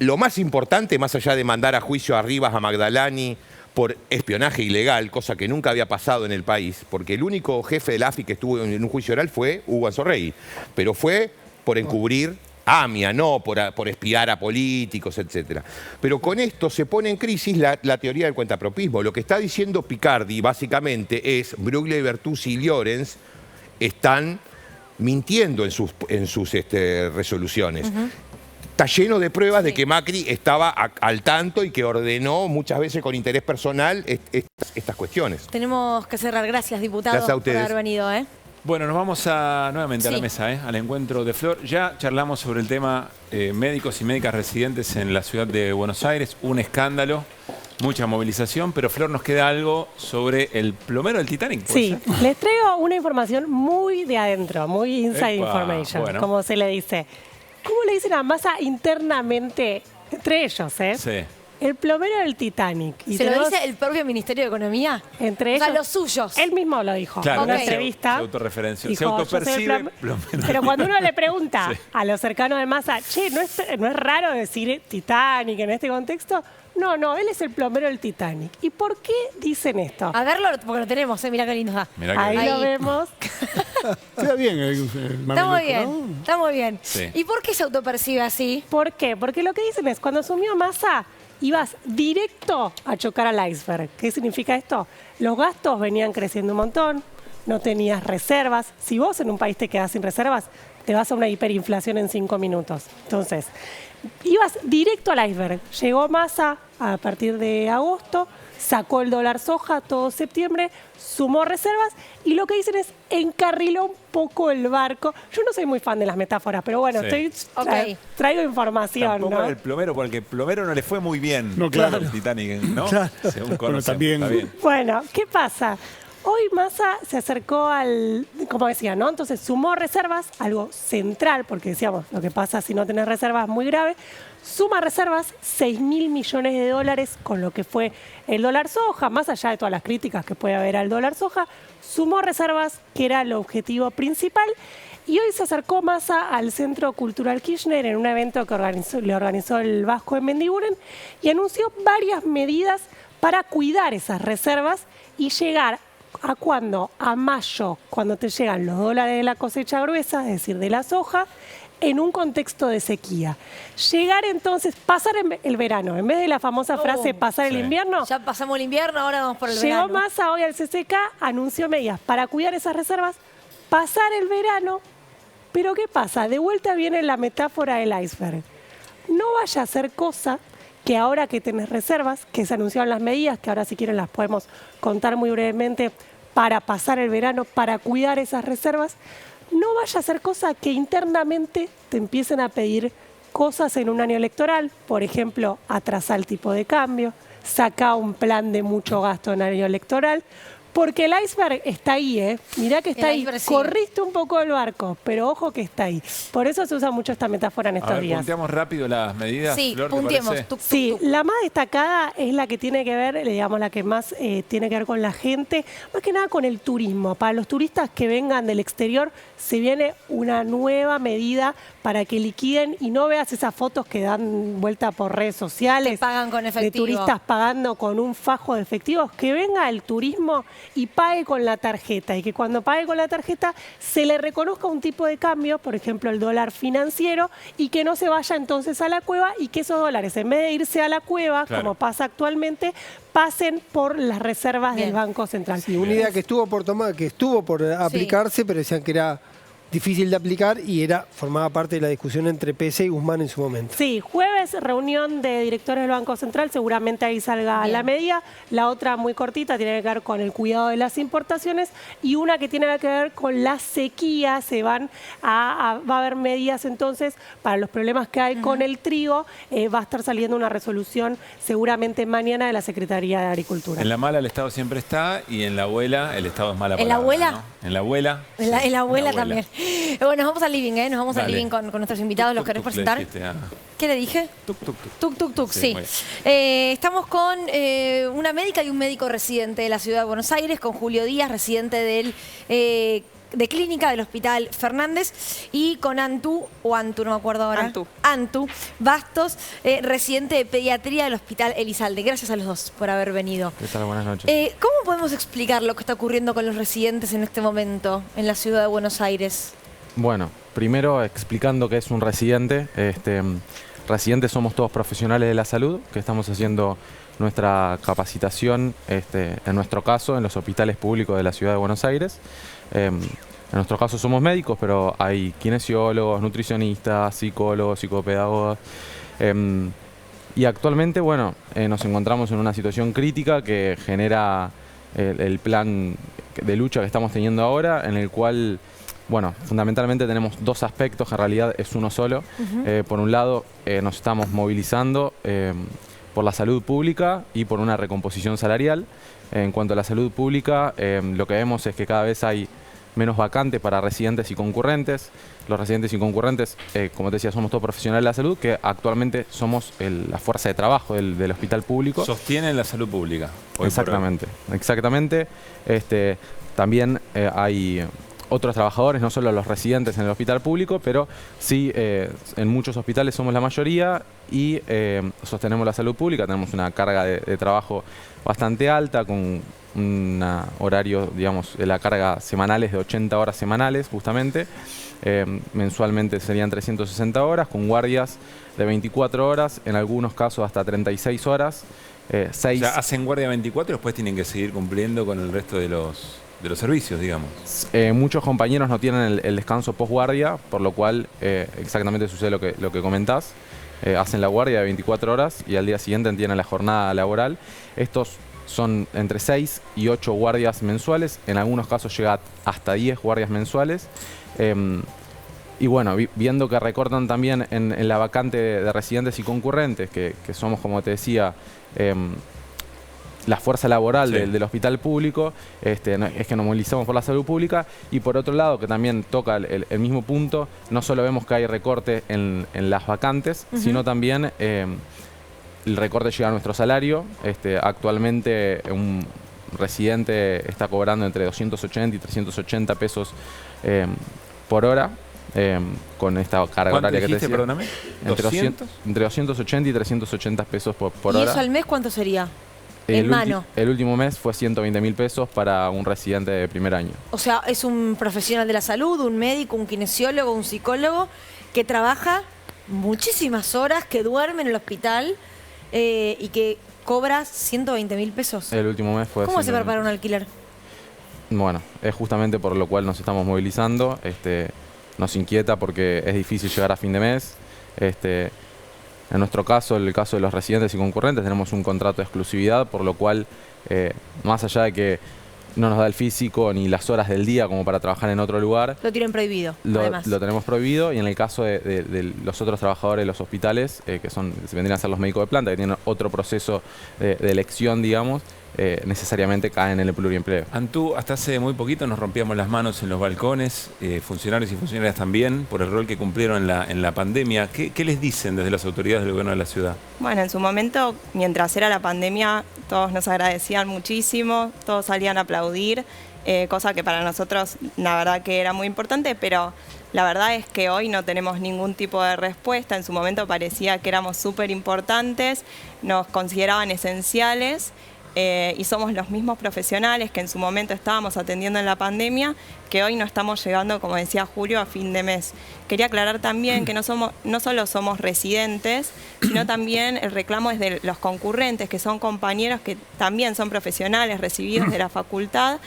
Lo más importante, más allá de mandar a juicio a Rivas, a Magdalani, por espionaje ilegal, cosa que nunca había pasado en el país, porque el único jefe de la AFI que estuvo en un juicio oral fue Hugo Anzorregui, pero fue por encubrir AMIA, no por espiar a políticos, etc. Pero con esto se pone en crisis la teoría del cuentapropismo. Lo que está diciendo Picardi, básicamente, es Bruglia y Bertuzzi y Llorens están mintiendo en sus resoluciones. Está lleno de pruebas de que Macri estaba al tanto y que ordenó muchas veces con interés personal estas cuestiones.
Tenemos que cerrar. Gracias, diputado,
Gracias a ustedes.
por haber venido.
Bueno, nos vamos nuevamente a la mesa, al encuentro de Flor. Ya charlamos sobre el tema médicos y médicas residentes en la ciudad de Buenos Aires. Un escándalo, mucha movilización, pero Flor, nos queda algo sobre el plomero del Titanic.
Sí, les traigo una información muy de adentro, muy inside
Epa,
information,
bueno.
como se le dice. ¿Cómo le dicen a Massa internamente, entre ellos,
Sí.
El plomero del Titanic. Y
¿Se lo
tenemos-
dice el propio Ministerio de Economía?
Entre
O sea,
ellos,
los suyos.
Él mismo lo dijo
Claro,
en una
Ok.
entrevista.
Se autorreferencia, se
Dijo, "Yo soy el
autopercibe
plom-".
plomero.
Pero cuando uno le pregunta a los cercanos de Massa, che, ¿no es raro decir Titanic en este contexto? No, él es el plomero del Titanic. ¿Y por qué dicen esto?
A verlo, porque lo tenemos, mirá qué lindo está.
Mirá que
Ahí
bien.
lo vemos.
Queda bien el
Está muy bien,
mameluco,
está muy bien.
Sí.
¿Y por qué se autopercibe así?
¿Por qué? Porque lo que dicen es, cuando asumió Massa, ibas directo a chocar al iceberg. ¿Qué significa esto? Los gastos venían creciendo un montón, no tenías reservas. Si vos en un país te quedás sin reservas, te vas a una hiperinflación en 5 minutos. Entonces, ibas directo al iceberg. Llegó Massa a partir de agosto, sacó el dólar soja todo septiembre, sumó reservas y lo que dicen es encarriló un poco el barco. Yo no soy muy fan de las metáforas, pero bueno,
Sí.
traigo información,
Tampoco
¿no?
era el plomero, porque el plomero no le fue muy bien.
No, claro.
El Titanic, ¿no?
Claro.
Según
Bueno,
conocemos.
también.
Está bien.
Bueno, ¿qué pasa? Hoy Massa se acercó como decía, ¿no? Entonces sumó reservas, algo central, porque decíamos, lo que pasa si no tenés reservas es muy grave. Suma reservas, 6.000 millones de dólares con lo que fue el dólar soja, más allá de todas las críticas que puede haber al dólar soja, sumó reservas, que era el objetivo principal. Y hoy se acercó Massa al Centro Cultural Kirchner en un evento que le organizó el Vasco en Mendiguren y anunció varias medidas para cuidar esas reservas y llegar a cuando, a mayo, cuando te llegan los dólares de la cosecha gruesa, es decir, de la soja, en un contexto de sequía. Llegar entonces, pasar el verano, en vez de la famosa frase pasar el
Sí.
invierno,
Ya pasamos el invierno, ahora vamos por el
llegó
verano.
Massa hoy al CCK, anunció medidas para cuidar esas reservas, pasar el verano, pero ¿qué pasa? De vuelta viene la metáfora del iceberg. No vaya a ser cosa que ahora que tenés reservas, que se anunciaron las medidas, que ahora si quieren las podemos contar muy brevemente, para pasar el verano, para cuidar esas reservas, no vaya a ser cosa que internamente te empiecen a pedir cosas en un año electoral, por ejemplo, atrasar el tipo de cambio, sacar un plan de mucho gasto en año electoral, porque el iceberg está ahí, ¿eh? Mirá que está
El
ahí.
iceberg sí.
Corriste un poco el barco, pero ojo que está ahí. Por eso se usa mucho esta metáfora en
A
estos
ver,
días.
punteamos rápido las medidas.
Sí,
Flor, ¿te
punteemos.
parece?
Tuc, tuc,
Sí,
tuc.
la más destacada es la que tiene que ver, digamos, la que más tiene que ver con la gente, más que nada con el turismo. Para los turistas que vengan del exterior, se viene una nueva medida para que liquiden y no veas esas fotos que dan vuelta por redes sociales.
Que pagan con efectivo.
De turistas pagando con un fajo de efectivos. Que venga el turismo y pague con la tarjeta. Y que cuando pague con la tarjeta se le reconozca un tipo de cambio, por ejemplo, el dólar financiero, y que no se vaya entonces a la cueva y que esos dólares, en vez de irse a la cueva,
Claro.
como pasa actualmente, pasen por las reservas
Bien.
del Banco Central.
Sí, una idea que estuvo por aplicarse, pero decían que era difícil de aplicar y formaba parte de la discusión entre Pese y Guzmán en su momento.
Sí, jueves es reunión de directores del Banco Central, seguramente ahí salga
Bien.
la medida. La otra muy cortita tiene que ver con el cuidado de las importaciones y una que tiene que ver con la sequía. Va a haber medidas entonces para los problemas que hay con el trigo. Va a estar saliendo una resolución seguramente mañana de la Secretaría de Agricultura.
En la mala el Estado siempre está y en la abuela el Estado es mala
¿En la
palabra,
abuela?
¿no? En la abuela.
En la abuela también. Bueno, nos vamos al living, ¿eh? Nos vamos al
Dale.
living con nuestros invitados. ¿Los querés
Tuk, tuk,
presentar?
le dijiste,
¿Qué le dije?
Tuk, tuk, tuk.
Tuk, tuk, tuk,
Sí,
sí.
muy bien.
Estamos con una médica y un médico residente de la ciudad de Buenos Aires, con Julio Díaz, residente de clínica del Hospital Fernández, y con Antu no me acuerdo ahora. Antu Bastos, residente de pediatría del Hospital Elizalde. Gracias a los dos por haber venido.
¿Qué tal? Buenas noches.
¿Cómo podemos explicar lo que está ocurriendo con los residentes en este momento en la ciudad de Buenos Aires?
Bueno, primero explicando qué es un residente. Residentes somos todos profesionales de la salud que estamos haciendo nuestra capacitación, en nuestro caso, en los hospitales públicos de la ciudad de Buenos Aires. En nuestro caso somos médicos, pero hay kinesiólogos, nutricionistas, psicólogos, psicopedagogas. Y actualmente, bueno, nos encontramos en una situación crítica que genera el plan de lucha que estamos teniendo ahora, en el cual, bueno, fundamentalmente tenemos dos aspectos, que en realidad es uno solo. Por un lado, nos estamos movilizando por la salud pública y por una recomposición salarial. En cuanto a la salud pública, lo que vemos es que cada vez hay menos vacantes para residentes y concurrentes. Los residentes y concurrentes, como te decía, somos todos profesionales de la salud, que actualmente somos la fuerza de trabajo del hospital público.
Sostienen la salud pública. Hoy
Exactamente, exactamente. También hay otros trabajadores, no solo los residentes en el hospital público, pero sí en muchos hospitales somos la mayoría y sostenemos la salud pública. Tenemos una carga de trabajo bastante alta, con un horario, digamos, de la carga semanal es de 80 horas semanales, justamente. Mensualmente serían 360 horas, con guardias de 24 horas, en algunos casos hasta 36 horas.
O sea, hacen guardia 24 y después tienen que seguir cumpliendo con el resto de los servicios, digamos.
Muchos compañeros no tienen el descanso post-guardia, por lo cual exactamente sucede lo que comentás. Hacen la guardia de 24 horas y al día siguiente tienen la jornada laboral. Estos son entre 6 y 8 guardias mensuales, en algunos casos llega hasta 10 guardias mensuales. Y bueno, viendo que recortan también en la vacante de residentes y concurrentes, que somos, como te decía, la fuerza laboral del hospital público, es que nos movilizamos por la salud pública. Y por otro lado, que también toca el mismo punto, no solo vemos que hay recorte en las vacantes, sino también el recorte llega a nuestro salario. Actualmente un residente está cobrando entre 280 y 380 pesos por hora, con esta carga horaria que te decía.
Perdóname?
Entre 280 y 380 pesos por
¿Y
hora.
eso al mes cuánto sería? En mano.
El último mes fue 120.000 pesos para un residente de primer año.
O sea, es un profesional de la salud, un médico, un kinesiólogo, un psicólogo, que trabaja muchísimas horas, que duerme en el hospital y que cobra 120.000 pesos.
El último mes fue...
¿Cómo hace para pagar un alquiler?
Bueno, es justamente por lo cual nos estamos movilizando. Nos inquieta porque es difícil llegar a fin de mes. En nuestro caso, el caso de los residentes y concurrentes, tenemos un contrato de exclusividad, por lo cual, más allá de que no nos da el físico ni las horas del día como para trabajar en otro lugar,
Lo tienen prohibido, además.
lo tenemos prohibido. Y en el caso de los otros trabajadores de los hospitales, que vendrían a ser los médicos de planta, que tienen otro proceso de elección, digamos, necesariamente caen en el pluriempleo.
Antu, hasta hace muy poquito nos rompíamos las manos en los balcones, funcionarios y funcionarias también, por el rol que cumplieron en la pandemia. ¿Qué les dicen desde las autoridades del gobierno de la ciudad?
Bueno, en su momento, mientras era la pandemia, todos nos agradecían muchísimo, todos salían a aplaudir, cosa que para nosotros la verdad que era muy importante, pero la verdad es que hoy no tenemos ningún tipo de respuesta. En su momento parecía que éramos súper importantes, nos consideraban esenciales. Y somos los mismos profesionales que en su momento estábamos atendiendo en la pandemia, que hoy no estamos llegando, como decía Julio, a fin de mes. Quería aclarar también que no solo somos residentes, sino también el reclamo es de los concurrentes, que son compañeros que también son profesionales recibidos de la facultad,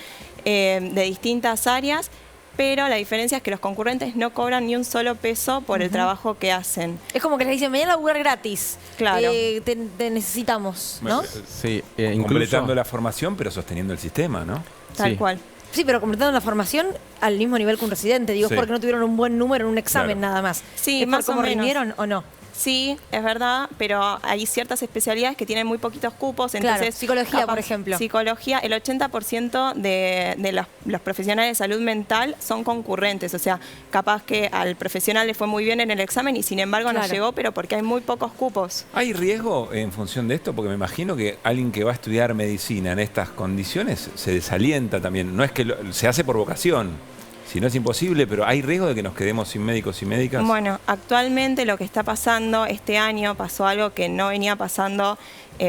de distintas áreas, pero la diferencia es que los concurrentes no cobran ni un solo peso por el trabajo que hacen.
Es como que les dicen, mañana laburar gratis.
Claro.
Te necesitamos, ¿no?
Sí,
completando la formación, pero sosteniendo el sistema, ¿no?
Tal cual.
Sí, pero completando la formación al mismo nivel que un residente. Digo,
Sí.
porque no tuvieron un buen número en un examen nada más.
Sí,
¿Es
más
por
o
cómo
menos.
rindieron o no?
Sí, es verdad, pero hay ciertas especialidades que tienen muy poquitos cupos. Entonces,
Claro, psicología, por ejemplo.
Psicología, el 80% de los profesionales de salud mental son concurrentes. O sea, capaz que al profesional le fue muy bien en el examen y sin embargo no
Claro.
llegó, pero porque hay muy pocos cupos.
¿Hay riesgo en función de esto? Porque me imagino que alguien que va a estudiar medicina en estas condiciones se desalienta también. No es que se hace por vocación. Si no es imposible, pero ¿hay riesgo de que nos quedemos sin médicos y médicas?
Bueno, actualmente lo que está pasando, este año pasó algo que no venía pasando,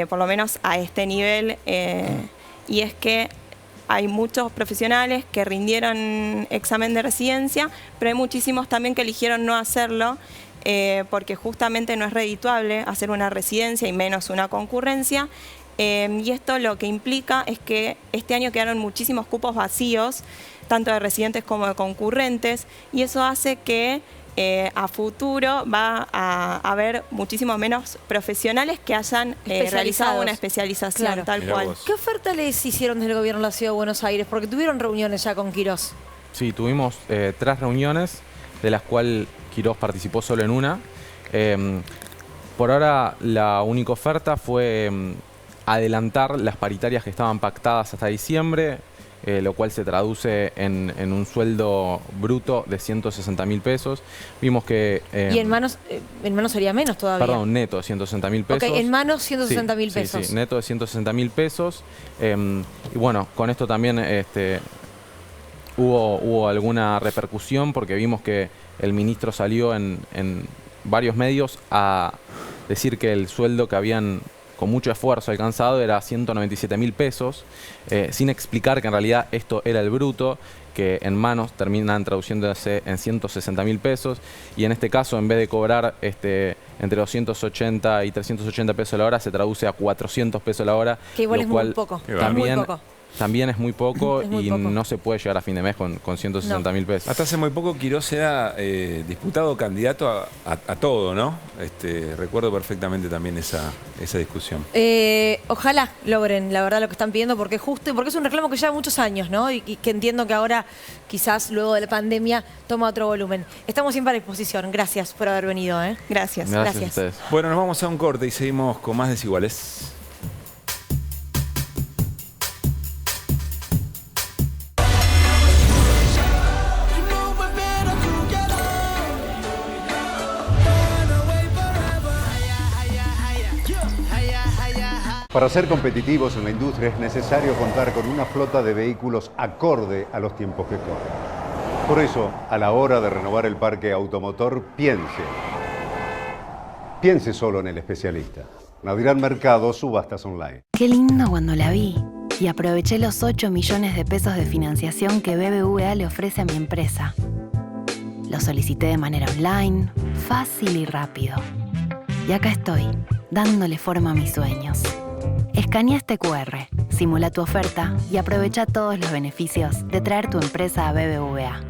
por lo menos a este nivel, y es que hay muchos profesionales que rindieron examen de residencia, pero hay muchísimos también que eligieron no hacerlo, porque justamente no es redituable hacer una residencia y menos una concurrencia. Y esto lo que implica es que este año quedaron muchísimos cupos vacíos, tanto de residentes como de concurrentes, y eso hace que a futuro va a haber muchísimos menos profesionales que hayan realizado una especialización,
Claro.
tal
Mirá
cual.
vos.
¿Qué oferta les hicieron desde el gobierno de la Ciudad de Buenos Aires? Porque tuvieron reuniones ya con Quirós.
Sí, tuvimos 3 reuniones, de las cuales Quirós participó solo en una. Por ahora, la única oferta fue adelantar las paritarias que estaban pactadas hasta diciembre, lo cual se traduce en un sueldo bruto de 160.000 pesos. Vimos que...
y en manos sería menos todavía.
Perdón, neto, 160.000 pesos.
Ok, en manos 160.000 pesos.
Sí, neto de 160.000 pesos. Y bueno, con esto también hubo alguna repercusión porque vimos que el ministro salió en varios medios a decir que el sueldo que habían con mucho esfuerzo alcanzado era 197.000 pesos, sin explicar que en realidad esto era el bruto, que en manos terminan traduciéndose en 160.000 pesos, y en este caso, en vez de cobrar entre 280 y 380 pesos la hora, se traduce a 400 pesos la hora.
Que igual
lo
es
cual
muy poco.
También,
muy poco.
También es muy poco
Es muy
y
poco.
no se puede llegar a fin de mes con 160.000 pesos.
Hasta hace muy poco Quirós era diputado candidato a todo, ¿no? Recuerdo perfectamente también esa discusión.
Ojalá logren, la verdad, lo que están pidiendo, porque es justo y porque es un reclamo que lleva muchos años, ¿no? Y que entiendo que ahora, quizás luego de la pandemia, toma otro volumen. Estamos siempre a disposición. Gracias por haber venido, ¿eh?
Gracias.
Gracias a ustedes.
Bueno, nos vamos a un corte y seguimos con más Desiguales.
Para ser competitivos en la industria es necesario contar con una flota de vehículos acorde a los tiempos que corren. Por eso, a la hora de renovar el parque automotor, piense solo en el especialista. Naviran Mercado, subastas online.
Qué lindo cuando la vi y aproveché los 8 millones de pesos de financiación que BBVA le ofrece a mi empresa. Lo solicité de manera online, fácil y rápido. Y acá estoy, dándole forma a mis sueños. Escanea este QR, simula tu oferta y aprovecha todos los beneficios de traer tu empresa a BBVA.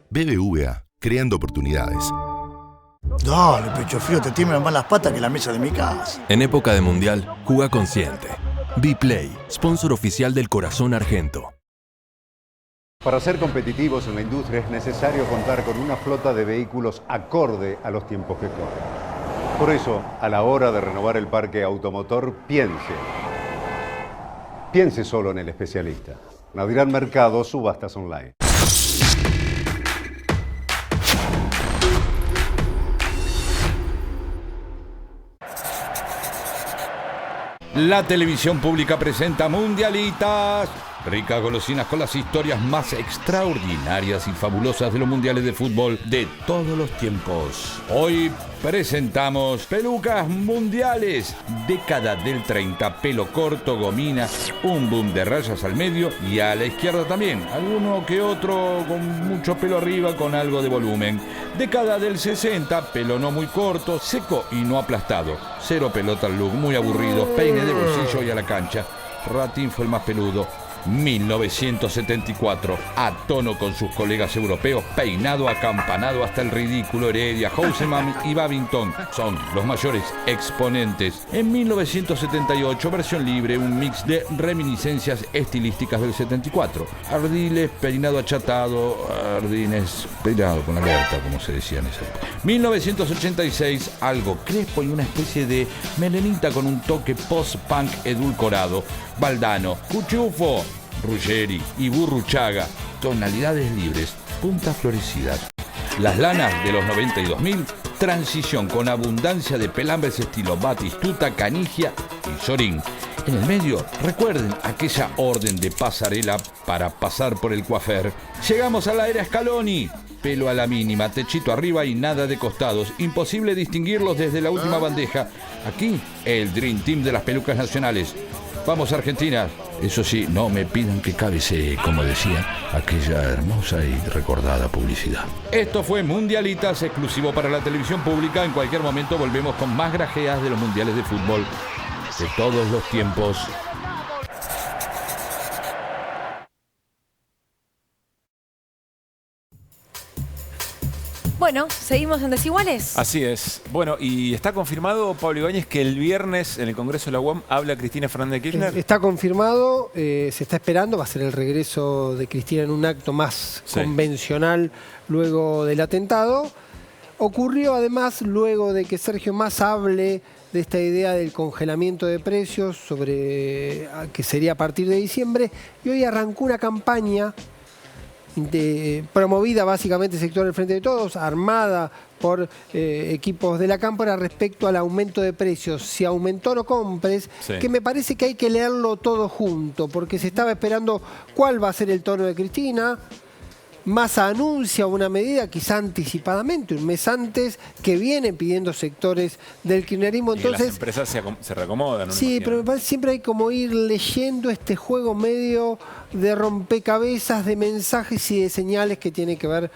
BBVA, creando oportunidades.
Dale, pecho frío, te tiemblan más las patas que la mesa de mi casa.
En época de mundial, juega consciente. B-Play, sponsor oficial del Corazón Argento.
Para ser competitivos en la industria es necesario contar con una flota de vehículos acorde a los tiempos que corren. Por eso, a la hora de renovar el parque automotor, piense solo en el especialista. Naviran Mercado, subastas online.
La televisión pública presenta Mundialitas. Ricas golosinas con las historias más extraordinarias y fabulosas de los mundiales de fútbol de todos los tiempos. Hoy presentamos Pelucas Mundiales. Década del 30, pelo corto, gomina, un boom de rayas al medio y a la izquierda también. Alguno que otro con mucho pelo arriba con algo de volumen. Década del 60, pelo no muy corto, seco y no aplastado. Cero pelota al look, muy aburrido, peine de bolsillo y a la cancha. Ratín fue el más peludo. 1974, a tono con sus colegas europeos, peinado acampanado hasta el ridículo, Heredia, Houseman y Babington son los mayores exponentes. En 1978, versión libre, un mix de reminiscencias estilísticas del 74. Ardiles, peinado achatado, Ardines, peinado con alerta, como se decía en esa época. 1986, algo crespo y una especie de melenita con un toque post-punk edulcorado. Valdano, Cuchufo, Ruggeri y Burruchaga, tonalidades libres, puntas florecidas. Las lanas de los 92.000, transición con abundancia de pelambres estilo Batistuta, Canigia y Sorín. En el medio, recuerden aquella orden de pasarela para pasar por el coafer. Llegamos a la era Scaloni. Pelo a la mínima, techito arriba y nada de costados. Imposible distinguirlos desde la última bandeja. Aquí, el Dream Team de las pelucas nacionales. Vamos, Argentina. Eso sí, no me pidan que cabecee, como decía aquella hermosa y recordada publicidad. Esto fue Mundialitas, exclusivo para la televisión pública. En cualquier momento volvemos con más grajeas de los mundiales de fútbol de todos los tiempos.
Bueno, seguimos en Desiguales.
Así es. Bueno, y está confirmado, Pablo Ibáñez, que el viernes en el Congreso de la UAM habla Cristina Fernández de Kirchner.
Está confirmado, se está esperando, va a ser el regreso de Cristina en un acto más convencional luego del atentado. Ocurrió además luego de que Sergio Massa hable de esta idea del congelamiento de precios, sobre que sería a partir de diciembre, y hoy arrancó una campaña promovida básicamente el sector del Frente de Todos, armada por equipos de la Cámpora respecto al aumento de precios. Si aumentó, no compres, que me parece que hay que leerlo todo junto, porque se estaba esperando cuál va a ser el tono de Cristina. Massa anuncia una medida, quizá anticipadamente, un mes antes, que vienen pidiendo sectores del kirchnerismo. Entonces,
las empresas se reacomodan.
Sí, pero me parece que siempre hay como ir leyendo este juego medio de rompecabezas, de mensajes y de señales que tiene que ver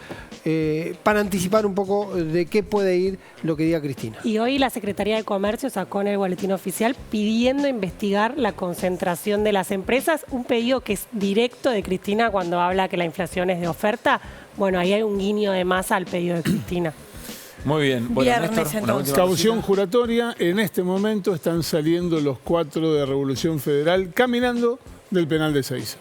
para anticipar un poco de qué puede ir lo que diga Cristina.
Y hoy la Secretaría de Comercio sacó en el boletín oficial pidiendo investigar la concentración de las empresas, un pedido que es directo de Cristina cuando habla que la inflación es de oferta. Bueno, ahí hay un guiño de Massa al pedido de Cristina.
Muy bien. Bueno, Néstor,
caución juratoria. En este momento están saliendo los 4 de Revolución Federal caminando del penal de Ezeiza.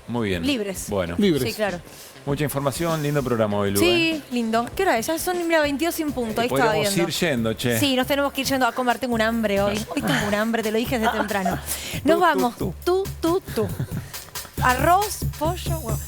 Muy bien.
Libres.
Bueno.
Libres.
Sí, claro.
Mucha información, lindo programa hoy, Lu.
Sí, lindo. ¿Qué hora es? Ya son 22 sin punto, ahí estaba viendo.
Podemos ir yendo, che.
Sí, nos tenemos que ir yendo a comer. Tengo un hambre hoy. Hoy tengo un hambre, te lo dije desde temprano. Nos vamos. Tú. Arroz, pollo, huevo.